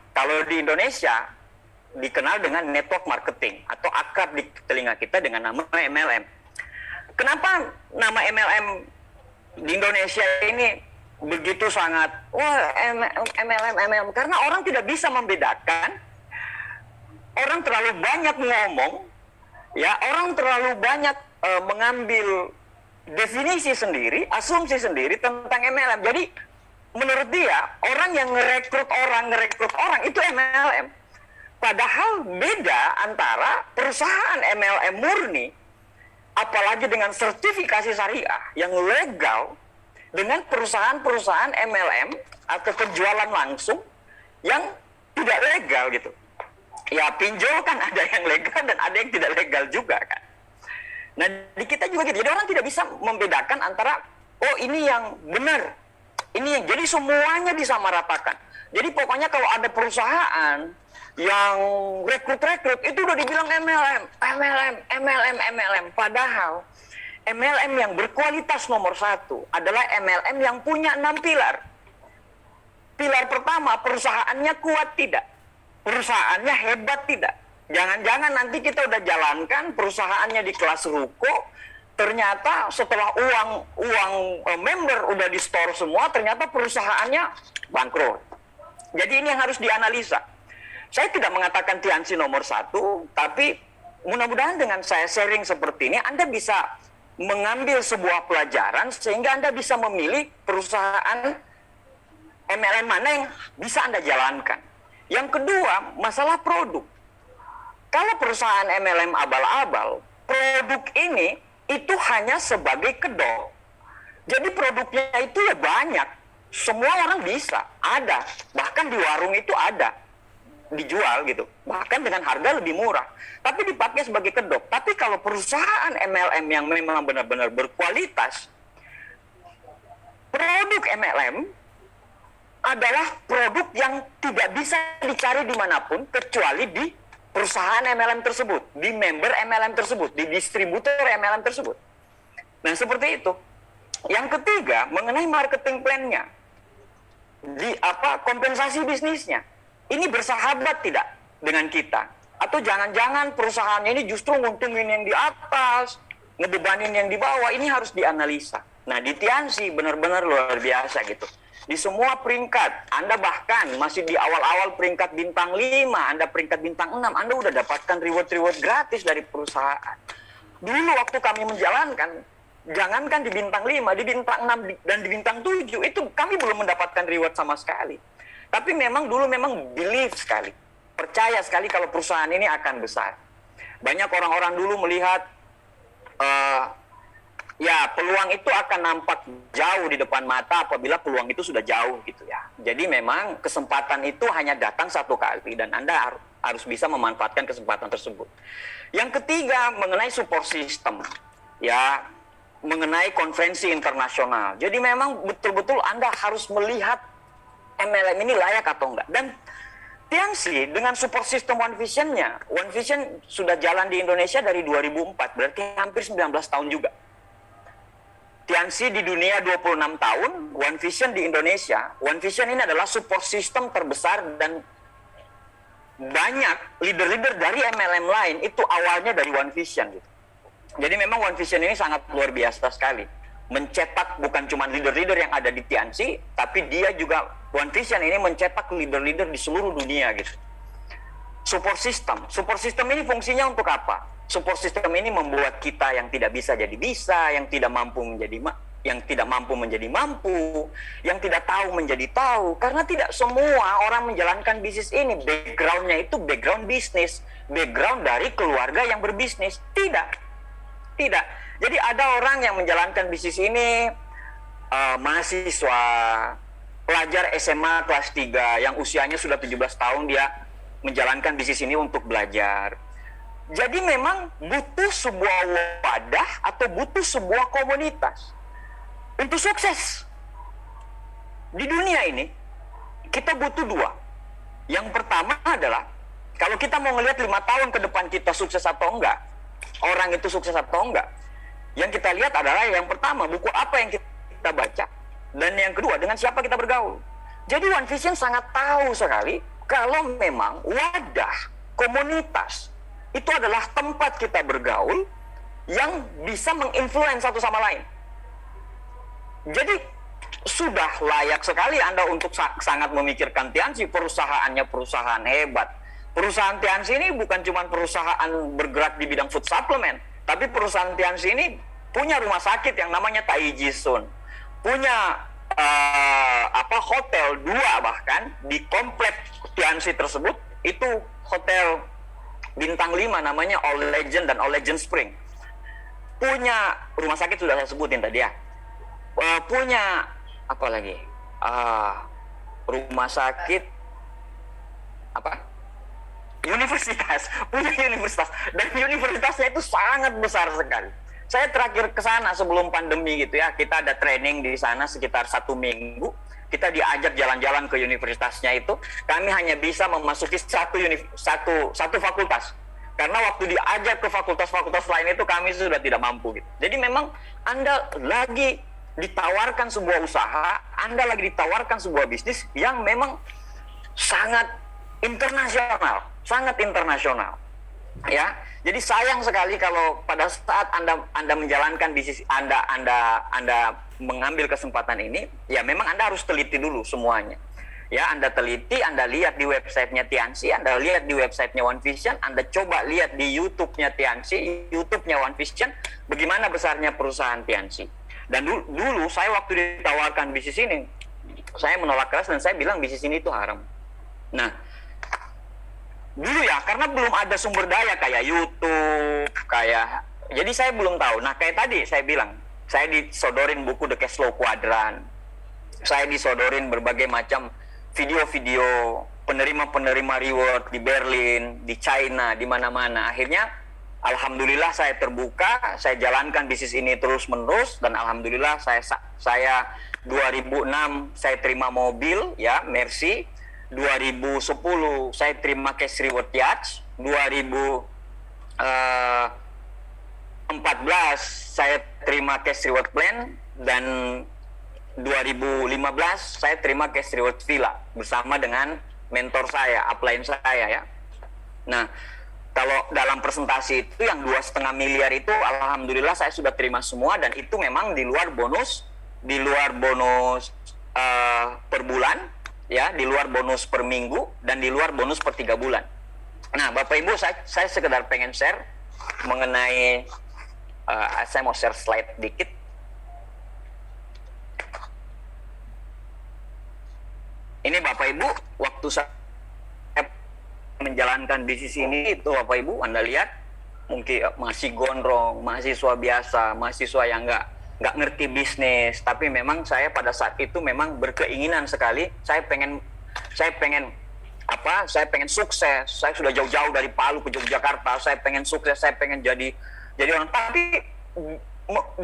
kalau di Indonesia dikenal dengan network marketing atau akrab di telinga kita dengan nama MLM. Kenapa nama MLM di Indonesia ini begitu sangat MLM? Karena orang tidak bisa membedakan. Orang terlalu banyak ngomong, ya orang terlalu banyak mengambil definisi sendiri, asumsi sendiri tentang MLM. Jadi menurut dia orang yang ngerekrut orang itu MLM. Padahal beda antara perusahaan MLM murni, apalagi dengan sertifikasi syariah yang legal, dengan perusahaan-perusahaan MLM atau penjualan langsung yang tidak legal gitu. Ya pinjol kan ada yang legal dan ada yang tidak legal juga kan. Nah di kita juga gitu. Jadi orang tidak bisa membedakan antara oh ini yang benar, ini yang jadi semuanya disamaratakan. Jadi pokoknya kalau ada perusahaan yang rekrut itu udah dibilang MLM. Padahal MLM yang berkualitas nomor 1 adalah MLM yang punya 6 pilar. Pilar pertama, perusahaannya kuat tidak? Perusahaannya hebat tidak? Jangan-jangan nanti kita udah jalankan perusahaannya di kelas ruko, ternyata setelah uang member udah di store semua, ternyata perusahaannya bangkrut. Jadi ini yang harus dianalisa. Saya tidak mengatakan Tiansi nomor 1, tapi mudah-mudahan dengan saya sharing seperti ini, Anda bisa mengambil sebuah pelajaran sehingga Anda bisa memilih perusahaan MLM mana yang bisa Anda jalankan. Yang kedua, masalah produk. Kalau perusahaan MLM abal-abal, produk ini itu hanya sebagai kedok. Jadi produknya itu ya banyak. Semua orang bisa, ada. Bahkan di warung itu ada. Dijual gitu. Bahkan dengan harga lebih murah. Tapi dipakai sebagai kedok. Tapi kalau perusahaan MLM yang memang benar-benar berkualitas, produk MLM adalah produk yang tidak bisa dicari dimanapun kecuali di perusahaan MLM tersebut, di member MLM tersebut, di distributor MLM tersebut. Nah, seperti itu. Yang ketiga, mengenai marketing plan-nya. Kompensasi bisnisnya. Ini bersahabat tidak dengan kita? Atau jangan-jangan perusahaannya ini justru nguntungin yang di atas, ngebebanin yang di bawah. Ini harus dianalisa. Nah, di Tiansi benar-benar luar biasa gitu. Di semua peringkat, Anda bahkan masih di awal-awal peringkat bintang 5, Anda peringkat bintang 6, Anda udah dapatkan reward-reward gratis dari perusahaan. Dulu waktu kami menjalankan, jangankan di bintang 5, di bintang 6 dan di bintang 7, itu kami belum mendapatkan reward sama sekali. Tapi memang dulu believe sekali, percaya sekali kalau perusahaan ini akan besar. Banyak orang-orang dulu melihat, peluang itu akan nampak jauh di depan mata apabila peluang itu sudah jauh gitu ya. Jadi memang kesempatan itu hanya datang satu kali dan Anda harus bisa memanfaatkan kesempatan tersebut. Yang ketiga, mengenai support system. Ya, mengenai konferensi internasional. Jadi memang betul-betul Anda harus melihat MLM ini layak atau enggak. Dan Tiansi dengan support system One Vision-nya, One Vision sudah jalan di Indonesia dari 2004, berarti hampir 19 tahun juga. Tiansi di dunia 26 tahun, One Vision di Indonesia. One Vision ini adalah support system terbesar dan banyak leader-leader dari MLM lain itu awalnya dari One Vision gitu. Jadi memang One Vision ini sangat luar biasa sekali. Mencetak bukan cuma leader-leader yang ada di Tiansi, tapi dia juga, One Vision ini mencetak leader-leader di seluruh dunia gitu. Support system ini fungsinya untuk apa? Support system ini membuat kita yang tidak bisa jadi bisa, yang tidak mampu menjadi mampu, yang tidak tahu menjadi tahu. Karena tidak semua orang menjalankan bisnis ini background-nya itu background bisnis, background dari keluarga yang berbisnis. Tidak. Jadi ada orang yang menjalankan bisnis ini mahasiswa, pelajar SMA kelas 3 yang usianya sudah 17 tahun, dia menjalankan bisnis ini untuk belajar. Jadi memang butuh sebuah wadah atau butuh sebuah komunitas untuk sukses. Di dunia ini, kita butuh 2. Yang pertama adalah, kalau kita mau ngelihat 5 tahun ke depan kita sukses atau enggak, orang itu sukses atau enggak, yang kita lihat adalah yang pertama, buku apa yang kita baca. Dan yang kedua, dengan siapa kita bergaul. Jadi One Vision sangat tahu sekali kalau memang wadah, komunitas, itu adalah tempat kita bergaul yang bisa menginfluence satu sama lain. Jadi sudah layak sekali Anda untuk sangat memikirkan Tiansi. Perusahaannya perusahaan hebat. Perusahaan Tiansi ini bukan cuma perusahaan bergerak di bidang food supplement, tapi perusahaan Tiansi ini punya rumah sakit yang namanya Taiji Sun. Punya hotel 2 bahkan di komplek Tiansi tersebut, itu hotel bintang 5 namanya All Legend dan All Legend Spring. Punya rumah sakit sudah saya sebutin tadi ya. Punya apa lagi? Rumah sakit universitas, punya universitas, dan universitasnya itu sangat besar sekali. Saya terakhir ke sana sebelum pandemi gitu ya, kita ada training di sana sekitar 1 minggu. kita diajak jalan-jalan ke universitasnya itu, kami hanya bisa memasuki satu fakultas. Karena waktu diajak ke fakultas-fakultas lain itu kami sudah tidak mampu gitu. Jadi memang Anda lagi ditawarkan sebuah usaha, Anda lagi ditawarkan sebuah bisnis yang memang sangat internasional, ya. Jadi sayang sekali kalau pada saat Anda menjalankan bisnis Anda mengambil kesempatan ini, ya memang Anda harus teliti dulu semuanya. Ya, Anda teliti, Anda lihat di websitenya Tianxi, Anda lihat di websitenya One Vision, Anda coba lihat di YouTube-nya Tianxi, YouTube-nya One Vision, bagaimana besarnya perusahaan Tianxi. Dan dulu saya waktu ditawarkan bisnis ini, saya menolak keras dan saya bilang bisnis ini itu haram. Nah, dulu ya, karena belum ada sumber daya kayak YouTube, jadi saya belum tahu. Nah, kayak tadi saya bilang, saya disodorin buku The Cash Flow Quadrant, saya disodorin berbagai macam video-video penerima-penerima reward di Berlin, di China, di mana-mana. Akhirnya, alhamdulillah saya terbuka, saya jalankan bisnis ini terus-menerus, dan alhamdulillah saya 2006 saya terima mobil, ya, Mercy. 2010 saya terima cash reward yacht, 2014 saya terima cash reward plan, dan 2015 saya terima cash reward villa bersama dengan mentor saya, upline saya, ya. Nah, kalau dalam presentasi itu yang 2,5 miliar itu alhamdulillah saya sudah terima semua, dan itu memang di luar bonus per bulan, ya, di luar bonus per minggu, dan di luar bonus per 3 bulan. Nah, Bapak Ibu, saya sekedar pengen share mengenai, saya mau share slide dikit. Ini Bapak Ibu, waktu saya menjalankan bisnis ini, itu Bapak Ibu, Anda lihat, mungkin masih gondrong, mahasiswa biasa, mahasiswa yang nggak ngerti bisnis, tapi memang saya pada saat itu memang berkeinginan sekali, saya pengen sukses. Saya sudah jauh-jauh dari Palu ke Yogyakarta, saya pengen sukses, saya pengen jadi orang, tapi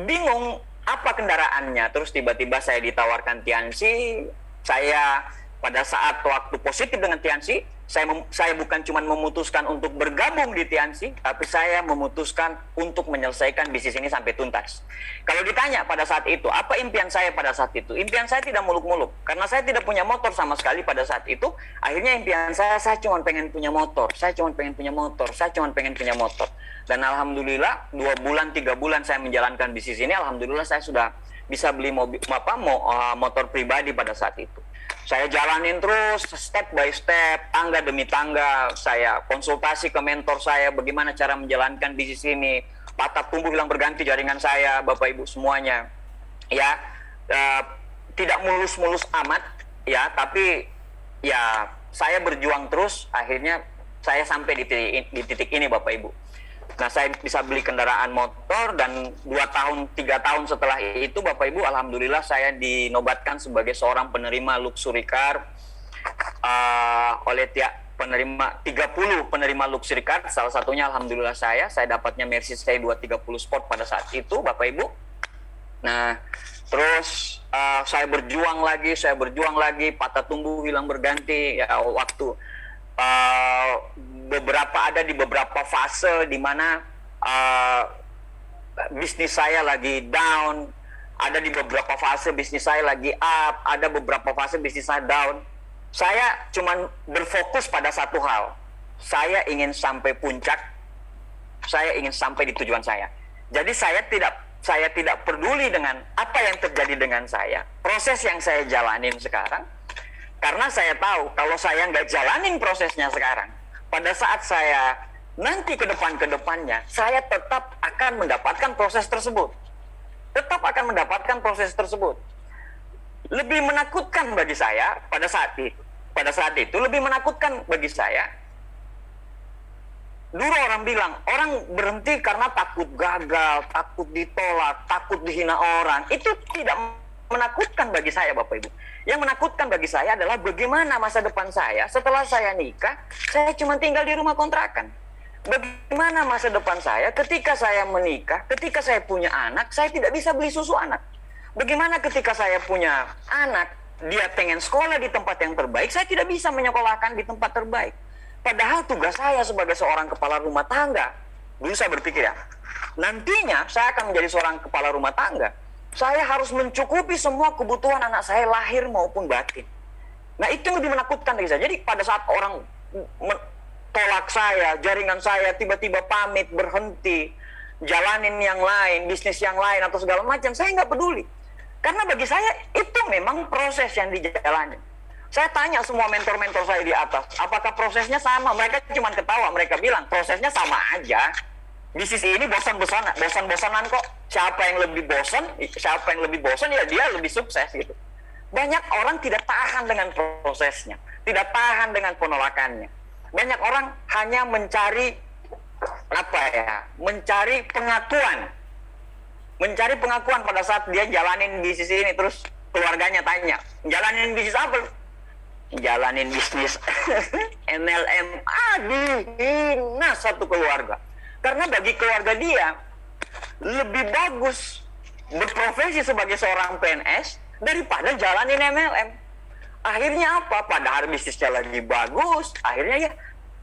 bingung apa kendaraannya. Terus tiba-tiba saya ditawarkan Tianxi. Saya pada saat waktu positif dengan Tianxi, saya bukan cuma memutuskan untuk bergabung di Tianxi, tapi saya memutuskan untuk menyelesaikan bisnis ini sampai tuntas. Kalau ditanya pada saat itu, apa impian saya pada saat itu? Impian saya tidak muluk-muluk, karena saya tidak punya motor sama sekali pada saat itu. Akhirnya impian saya cuma pengen punya motor, Dan alhamdulillah 2 bulan, 3 bulan saya menjalankan bisnis ini, alhamdulillah saya sudah bisa beli motor pribadi pada saat itu. Saya jalanin terus step by step, tangga demi tangga. Saya konsultasi ke mentor saya bagaimana cara menjalankan bisnis ini. Patah tumbuh hilang berganti jaringan saya, Bapak Ibu semuanya. Ya, tidak mulus-mulus amat, ya, tapi ya saya berjuang terus. Akhirnya saya sampai di titik ini, Bapak Ibu. Nah, saya bisa beli kendaraan motor, dan 2 tahun, 3 tahun setelah itu, Bapak Ibu, alhamdulillah saya dinobatkan sebagai seorang penerima luxury car oleh 30 penerima luxury car. Salah satunya alhamdulillah saya dapatnya Mercedes 230 Sport pada saat itu, Bapak Ibu. Nah, terus saya berjuang lagi, patah tumbuh hilang berganti, ya, waktu ada di beberapa fase di mana bisnis saya lagi down, ada di beberapa fase bisnis saya lagi up, ada beberapa fase bisnis saya down. Saya cuma berfokus pada satu hal. Saya ingin sampai puncak, saya ingin sampai di tujuan saya. Jadi saya tidak peduli dengan apa yang terjadi dengan saya, proses yang saya jalanin sekarang. Karena saya tahu kalau saya nggak jalanin prosesnya sekarang, pada saat saya nanti ke depannya, saya tetap akan mendapatkan proses tersebut. Lebih menakutkan bagi saya pada saat itu lebih menakutkan bagi saya. Dulu orang bilang, orang berhenti karena takut gagal, takut ditolak, takut dihina orang. Itu tidak menakutkan bagi saya, Bapak Ibu. Yang menakutkan bagi saya adalah bagaimana masa depan saya setelah saya nikah, saya cuma tinggal di rumah kontrakan. Bagaimana masa depan saya ketika saya menikah, ketika saya punya anak, saya tidak bisa beli susu anak. Bagaimana ketika saya punya anak, dia pengen sekolah di tempat yang terbaik, saya tidak bisa menyekolahkan di tempat terbaik. Padahal tugas saya sebagai seorang kepala rumah tangga, dulu saya berpikir ya, nantinya saya akan menjadi seorang kepala rumah tangga, saya harus mencukupi semua kebutuhan anak saya lahir maupun batin. Nah itu yang lebih menakutkan dari saya. Jadi pada saat orang tolak saya, jaringan saya tiba-tiba pamit, berhenti, jalanin yang lain, bisnis yang lain atau segala macam, saya nggak peduli. Karena bagi saya itu memang proses yang dijalani. Saya tanya semua mentor-mentor saya di atas, apakah prosesnya sama? Mereka cuma ketawa, mereka bilang prosesnya sama aja. Bisnis ini bosan-bosanan kok. Siapa yang lebih bosan ya dia lebih sukses gitu. Banyak orang tidak tahan dengan prosesnya, tidak tahan dengan penolakannya. Banyak orang hanya mencari pengakuan pada saat dia jalanin bisnis ini, terus keluarganya tanya, jalanin bisnis apa? Jalanin bisnis MLM. Dihina satu keluarga. Karena bagi keluarga dia lebih bagus berprofesi sebagai seorang PNS daripada jalanin MLM. Akhirnya apa? Padahal bisnisnya lagi bagus, akhirnya ya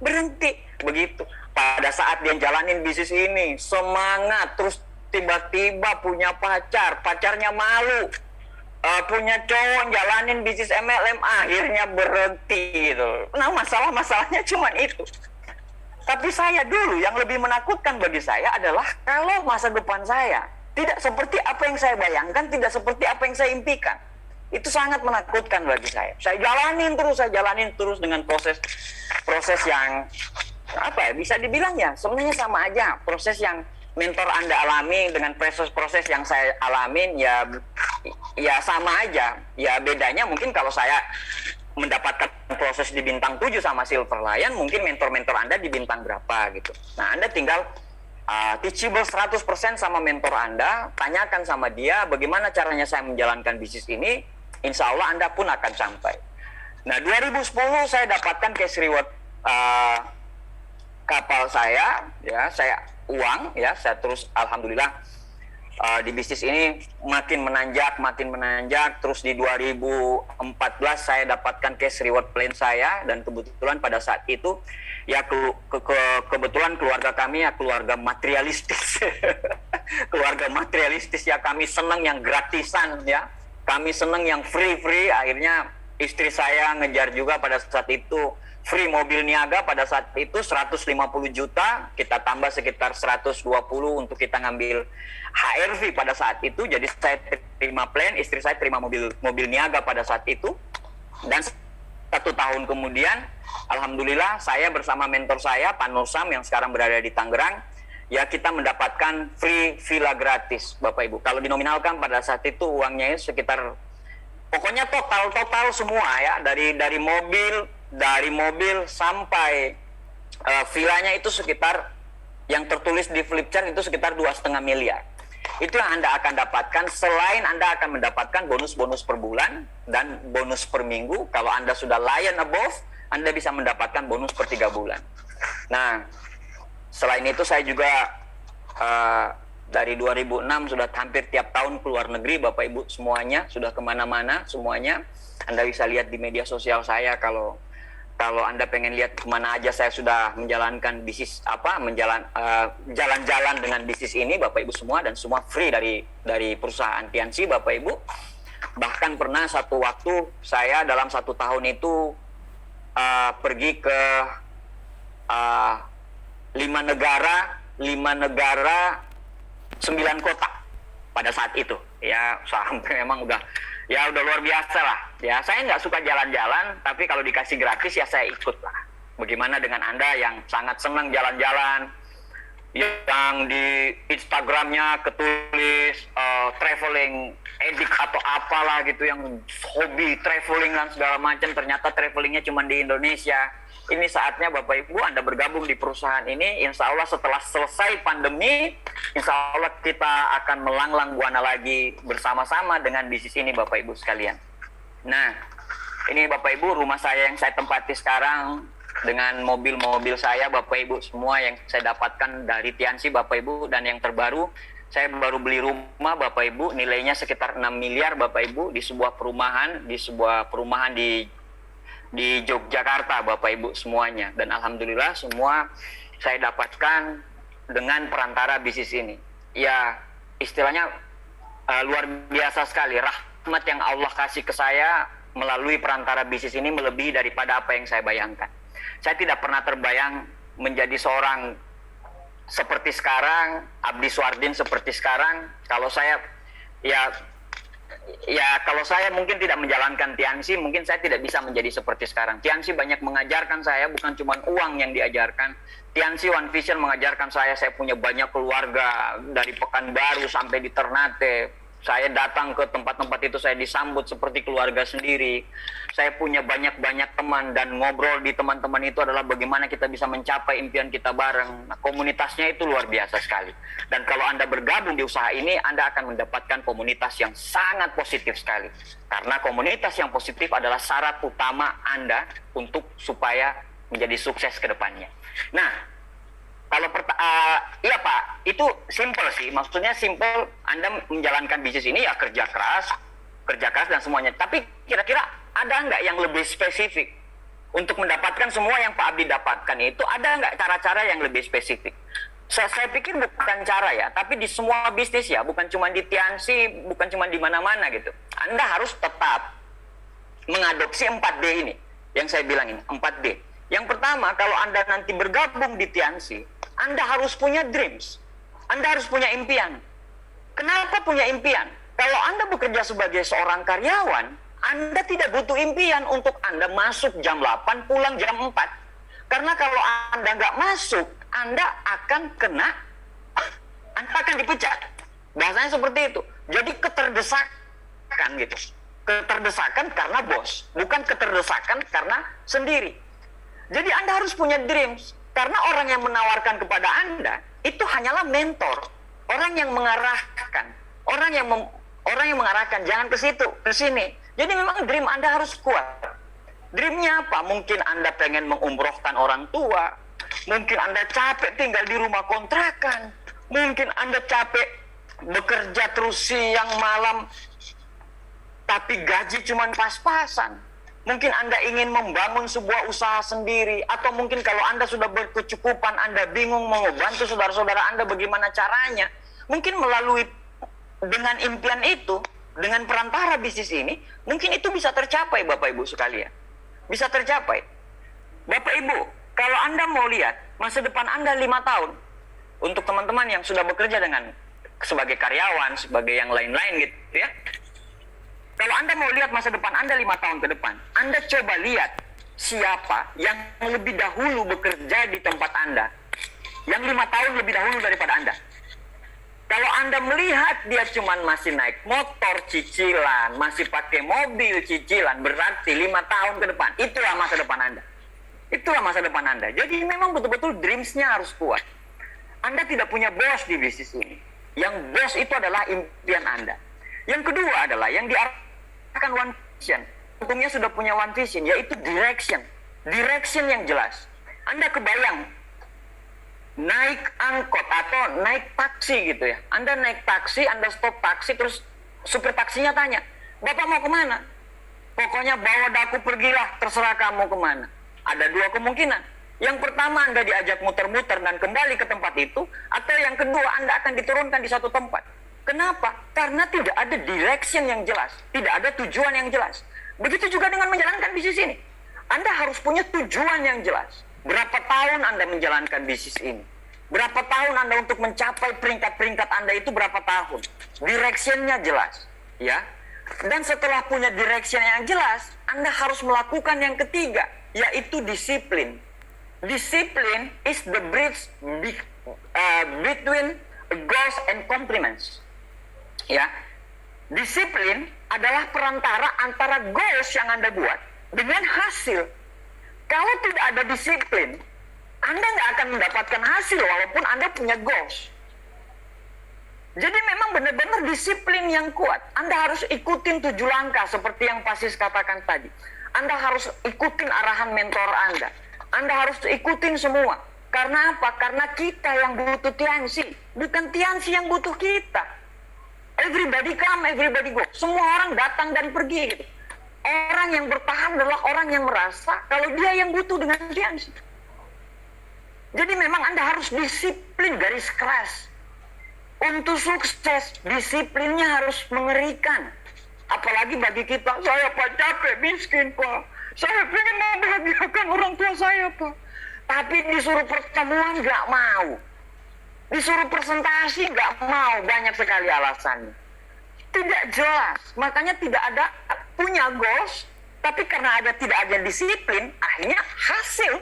berhenti. Begitu. Pada saat dia jalanin bisnis ini semangat, terus tiba-tiba punya pacar, pacarnya malu, punya cowok jalanin bisnis MLM, akhirnya berhenti gitu. Nah masalahnya cuma itu. Tapi saya dulu yang lebih menakutkan bagi saya adalah kalau masa depan saya tidak seperti apa yang saya bayangkan, tidak seperti apa yang saya impikan. Itu sangat menakutkan bagi saya. Saya jalanin terus dengan proses yang bisa dibilang ya sebenarnya sama aja. Proses yang mentor Anda alami dengan proses yang saya alamin ya sama aja. Ya bedanya mungkin kalau saya mendapatkan proses di bintang 7 sama Silver Lion, mungkin mentor-mentor Anda di bintang berapa gitu. Nah, Anda tinggal teachable 100% sama mentor Anda, tanyakan sama dia bagaimana caranya saya menjalankan bisnis ini, insya Allah Anda pun akan sampai. Nah, 2010 saya dapatkan cash reward kapal saya, ya saya uang, ya saya terus alhamdulillah di bisnis ini makin menanjak. Terus di 2014 saya dapatkan cash reward plan saya, dan kebetulan pada saat itu ya kebetulan keluarga kami ya keluarga materialistis. Keluarga materialistis ya, kami senang yang gratisan ya, kami senang yang free. Akhirnya istri saya ngejar juga pada saat itu free mobil niaga pada saat itu 150 juta, kita tambah sekitar 120 untuk kita ngambil HRV pada saat itu. Jadi saya terima plan, istri saya terima mobil niaga pada saat itu. Dan 1 tahun kemudian, alhamdulillah saya bersama mentor saya, Pak Nursam yang sekarang berada di Tangerang, ya kita mendapatkan free villa gratis, Bapak Ibu. Kalau dinominalkan pada saat itu uangnya sekitar, pokoknya total semua ya, dari mobil sampai villanya itu sekitar, yang tertulis di flip chart itu sekitar 2,5 miliar. Itu yang Anda akan dapatkan, selain Anda akan mendapatkan bonus-bonus per bulan dan bonus per minggu. Kalau Anda sudah Lion above, Anda bisa mendapatkan bonus per 3 bulan. Nah, selain itu saya juga dari 2006 sudah hampir tiap tahun keluar negeri, Bapak Ibu semuanya, sudah kemana-mana semuanya. Anda bisa lihat di media sosial saya, kalau Anda pengen lihat kemana aja saya sudah menjalankan bisnis jalan-jalan dengan bisnis ini, Bapak Ibu semua, dan semua free dari perusahaan Tiansi, Bapak Ibu. Bahkan pernah satu waktu saya dalam 1 tahun itu pergi ke 5 negara, 9 kota pada saat itu. Ya sampai memang udah luar biasa lah. Ya saya nggak suka jalan-jalan, tapi kalau dikasih gratis ya saya ikut lah. Bagaimana dengan Anda yang sangat senang jalan-jalan, yang di Instagramnya ketulis traveling edik atau apalah gitu, yang hobi traveling dan segala macam, ternyata travelingnya cuma di Indonesia. Ini saatnya Bapak Ibu Anda bergabung di perusahaan ini. Insya Allah setelah selesai pandemi, insya Allah kita akan melanglang buana lagi bersama-sama dengan bisnis ini, Bapak Ibu sekalian. Nah, ini Bapak Ibu rumah saya yang saya tempati sekarang, dengan mobil-mobil saya, Bapak Ibu semua, yang saya dapatkan dari Tiansi, Bapak Ibu. Dan yang terbaru Saya baru beli rumah Bapak Ibu, nilainya sekitar 6 miliar Bapak Ibu di sebuah perumahan di Yogyakarta Bapak Ibu semuanya. Dan alhamdulillah semua saya dapatkan dengan perantara bisnis ini. Ya, istilahnya luar biasa sekali. Rahmat yang Allah kasih ke saya melalui perantara bisnis ini melebihi daripada apa yang saya bayangkan. Saya tidak pernah terbayang menjadi seorang seperti sekarang, Abdi Suardin seperti sekarang. Kalau saya kalau saya mungkin tidak menjalankan Tiansi, mungkin saya tidak bisa menjadi seperti sekarang. Tiansi banyak mengajarkan saya, bukan cuma uang yang diajarkan. Tiansi One Vision mengajarkan saya punya banyak keluarga, dari Pekanbaru sampai di Ternate. Saya datang ke tempat-tempat itu, saya disambut seperti keluarga sendiri. Saya punya banyak-banyak teman, dan ngobrol di teman-teman itu adalah bagaimana kita bisa mencapai impian kita bareng. Nah, komunitasnya itu luar biasa sekali. Dan kalau Anda bergabung di usaha ini, Anda akan mendapatkan komunitas yang sangat positif sekali. Karena komunitas yang positif adalah syarat utama Anda untuk supaya menjadi sukses ke depannya. Nah, kalau iya Pak, itu simple sih. Maksudnya simple, Anda menjalankan bisnis ini ya kerja keras dan semuanya. Tapi kira-kira ada nggak yang lebih spesifik untuk mendapatkan semua yang Pak Abdi dapatkan itu? Ada nggak cara-cara yang lebih spesifik? Saya pikir bukan cara ya, tapi di semua bisnis ya, bukan cuma di Tiansi, bukan cuma di mana-mana gitu. Anda harus tetap mengadopsi 4D ini, yang saya bilang ini, 4D. Yang pertama, kalau Anda nanti bergabung di Tiansi, Anda harus punya dreams. Anda harus punya impian. Kenapa punya impian? Kalau Anda bekerja sebagai seorang karyawan, Anda tidak butuh impian untuk Anda masuk jam 8, pulang jam 4. Karena kalau Anda nggak masuk, Anda akan dipecat. Bahasanya seperti itu. Jadi keterdesakan gitu. Keterdesakan karena bos, bukan keterdesakan karena sendiri. Jadi Anda harus punya dreams. Karena orang yang menawarkan kepada Anda itu hanyalah mentor, orang yang mengarahkan, orang yang mengarahkan, jangan ke situ, ke sini. Jadi memang dream Anda harus kuat. Dreamnya apa? Mungkin Anda pengen mengumrohkan orang tua, mungkin Anda capek tinggal di rumah kontrakan, mungkin Anda capek bekerja terus siang malam, tapi gaji cuma pas-pasan. Mungkin Anda ingin membangun sebuah usaha sendiri, atau mungkin kalau Anda sudah berkecukupan, Anda bingung mau membantu saudara-saudara Anda bagaimana caranya. Mungkin melalui dengan impian itu, dengan perantara bisnis ini, mungkin itu bisa tercapai Bapak Ibu sekalian. Bisa tercapai. Bapak Ibu, kalau Anda mau lihat masa depan Anda 5 tahun, untuk teman-teman yang sudah bekerja dengan sebagai karyawan, sebagai yang lain-lain gitu ya. Kalau Anda mau lihat masa depan Anda 5 tahun ke depan, Anda coba lihat siapa yang lebih dahulu bekerja di tempat Anda. Yang 5 tahun lebih dahulu daripada Anda. Kalau Anda melihat dia cuma masih naik motor cicilan, masih pakai mobil cicilan, berarti 5 tahun ke depan, itulah masa depan Anda. Itulah masa depan Anda. Jadi memang betul-betul dreams-nya harus kuat. Anda tidak punya bos di bisnis ini. Yang bos itu adalah impian Anda. Yang kedua adalah yang diarahkan One Vision. Untungnya sudah punya One Vision, yaitu direction. Direction yang jelas. Anda kebayang naik angkot atau naik taksi gitu ya. Anda naik taksi, Anda stop taksi, terus supir taksinya tanya, "Bapak mau kemana?" "Pokoknya bawa daku pergilah, terserah kamu kemana." Ada 2 kemungkinan. Yang pertama, Anda diajak muter-muter dan kembali ke tempat itu, atau yang kedua, Anda akan diturunkan di satu tempat. Kenapa? Karena tidak ada direction yang jelas, tidak ada tujuan yang jelas. Begitu juga dengan menjalankan bisnis ini. Anda harus punya tujuan yang jelas. Berapa tahun Anda menjalankan bisnis ini? Berapa tahun Anda untuk mencapai peringkat-peringkat Anda itu berapa tahun? Direction-nya jelas, ya. Dan setelah punya direction yang jelas, Anda harus melakukan yang ketiga, yaitu disiplin. Disiplin is the bridge between goals and compliments. Ya, disiplin adalah perantara antara goals yang Anda buat dengan hasil. Kalau tidak ada disiplin, Anda nggak akan mendapatkan hasil walaupun Anda punya goals. Jadi memang benar-benar disiplin yang kuat. Anda harus ikutin 7 langkah seperti yang Pasis katakan tadi. Anda harus ikutin arahan mentor Anda. Anda harus ikutin semua. Karena apa? Karena kita yang butuh Tiansi, bukan Tiansi yang butuh kita. Everybody come, everybody go. Semua orang datang dan pergi gitu. Orang yang bertahan adalah orang yang merasa kalau dia yang butuh dengan Tiansi. Jadi memang Anda harus disiplin garis keras. Untuk sukses, disiplinnya harus mengerikan. Apalagi bagi kita, saya Pak capek miskin Pak. Saya pengen membahagiakan orang tua saya Pak. Tapi disuruh pertemuan nggak mau. Disuruh presentasi nggak mau, banyak sekali alasannya. Tidak jelas, makanya tidak ada punya goals, tapi karena tidak ada disiplin, akhirnya hasil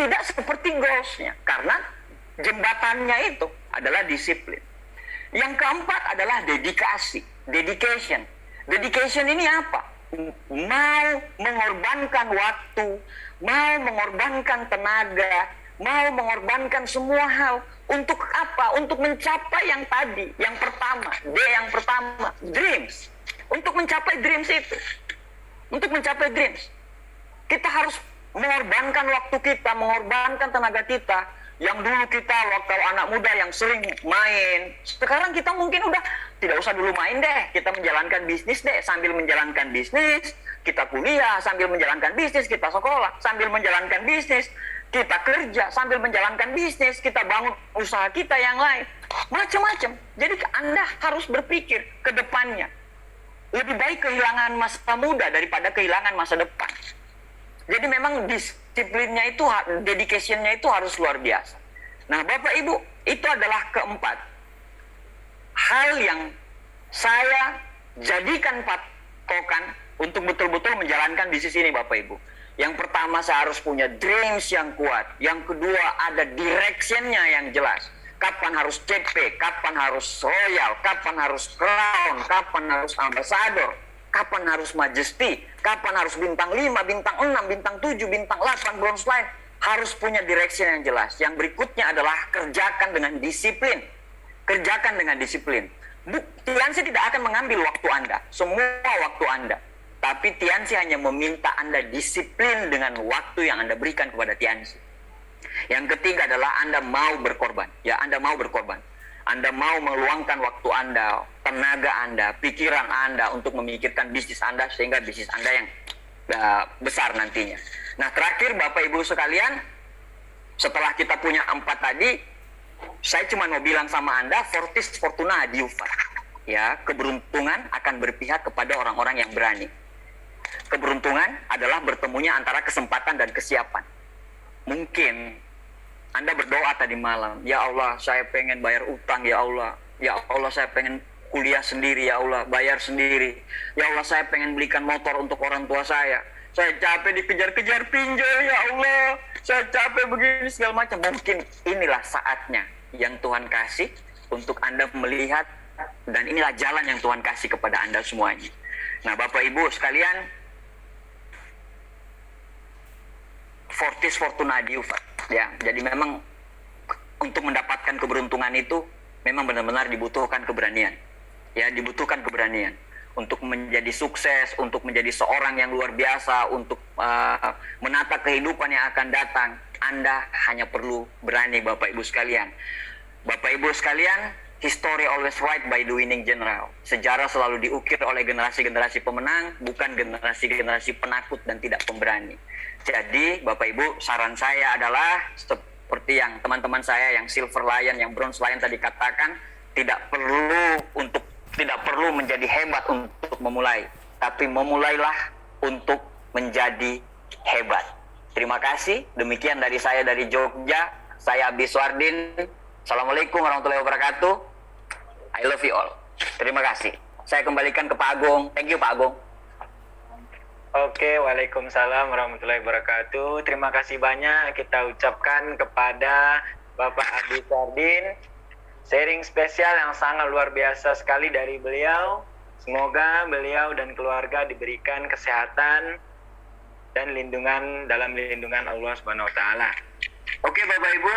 tidak seperti goalsnya. Karena jembatannya itu adalah disiplin. Yang keempat adalah dedikasi, dedication. Dedication ini apa? Mau mengorbankan waktu, mau mengorbankan tenaga, mau mengorbankan semua hal. Untuk apa? Untuk mencapai yang tadi, yang pertama, yang pertama, dreams. Untuk mencapai dreams itu, untuk mencapai dreams, kita harus mengorbankan waktu kita, mengorbankan tenaga kita. Yang dulu kita waktu anak muda yang sering main, sekarang kita mungkin udah tidak usah dulu main deh, kita menjalankan bisnis deh. Sambil menjalankan bisnis, kita kuliah, sambil menjalankan bisnis, kita sekolah, sambil menjalankan bisnis, kita kerja, sambil menjalankan bisnis, kita bangun usaha kita yang lain. Macam-macam. Jadi Anda harus berpikir ke depannya. Lebih baik kehilangan masa muda daripada kehilangan masa depan. Jadi memang disiplinnya itu, dedication-nya itu harus luar biasa. Nah, Bapak Ibu, itu adalah keempat hal yang saya jadikan patokan untuk betul-betul menjalankan bisnis ini, Bapak Ibu. Yang pertama, saya harus punya dreams yang kuat. Yang kedua, ada direction-nya yang jelas. Kapan harus CP, kapan harus royal, kapan harus crown, kapan harus ambassador, kapan harus majesty, kapan harus bintang 5, bintang 6, bintang 7, bintang 8, bronze line. Harus punya direction yang jelas. Yang berikutnya adalah kerjakan dengan disiplin. Kerjakan dengan disiplin. Tiansi tidak akan mengambil waktu Anda, semua waktu Anda. Tapi Tiansi hanya meminta Anda disiplin dengan waktu yang Anda berikan kepada Tiansi. Yang ketiga adalah Anda mau berkorban. Ya, Anda mau berkorban. Anda mau meluangkan waktu Anda, tenaga Anda, pikiran Anda untuk memikirkan bisnis Anda sehingga bisnis Anda yang besar nantinya. Nah, terakhir Bapak Ibu sekalian, setelah kita punya 4 tadi, saya cuma mau bilang sama Anda, fortis fortuna adiuva. Ya, keberuntungan akan berpihak kepada orang-orang yang berani. Keberuntungan adalah bertemunya antara kesempatan dan kesiapan. Mungkin Anda berdoa tadi malam, ya Allah, saya pengen bayar utang, ya Allah. Ya Allah, saya pengen kuliah sendiri, ya Allah, bayar sendiri. Ya Allah, saya pengen belikan motor untuk orang tua saya. Saya capek dikejar-kejar pinjol, ya Allah. Saya capek begini segala macam. Mungkin inilah saatnya yang Tuhan kasih untuk Anda melihat, dan inilah jalan yang Tuhan kasih kepada Anda semuanya. Nah, Bapak Ibu sekalian, fortis fortuna adiuva. Ya, jadi memang untuk mendapatkan keberuntungan itu memang benar-benar dibutuhkan keberanian. Ya, dibutuhkan keberanian untuk menjadi sukses, untuk menjadi seorang yang luar biasa, untuk menata kehidupan yang akan datang. Anda hanya perlu berani, Bapak Ibu sekalian. Bapak Ibu sekalian, history always right by the winning general. Sejarah selalu diukir oleh generasi-generasi pemenang, bukan generasi-generasi penakut dan tidak pemberani. Jadi, Bapak Ibu, saran saya adalah seperti yang teman-teman saya yang silver lion, yang bronze lion tadi katakan, tidak perlu menjadi hebat untuk memulai, tapi memulailah untuk menjadi hebat. Terima kasih. Demikian dari saya dari Jogja. Saya Abdi Swardin. Assalamualaikum warahmatullahi wabarakatuh. I love you all. Terima kasih. Saya kembalikan ke Pak Agung. Thank you, Pak Agung. Oke, waalaikumsalam warahmatullahi wabarakatuh. Terima kasih banyak kita ucapkan kepada Bapak Abdi Swardin. Sharing spesial yang sangat luar biasa sekali dari beliau. Semoga beliau dan keluarga diberikan kesehatan dan lindungan dalam lindungan Allah Subhanahu wa taala. Oke, Bapak Ibu,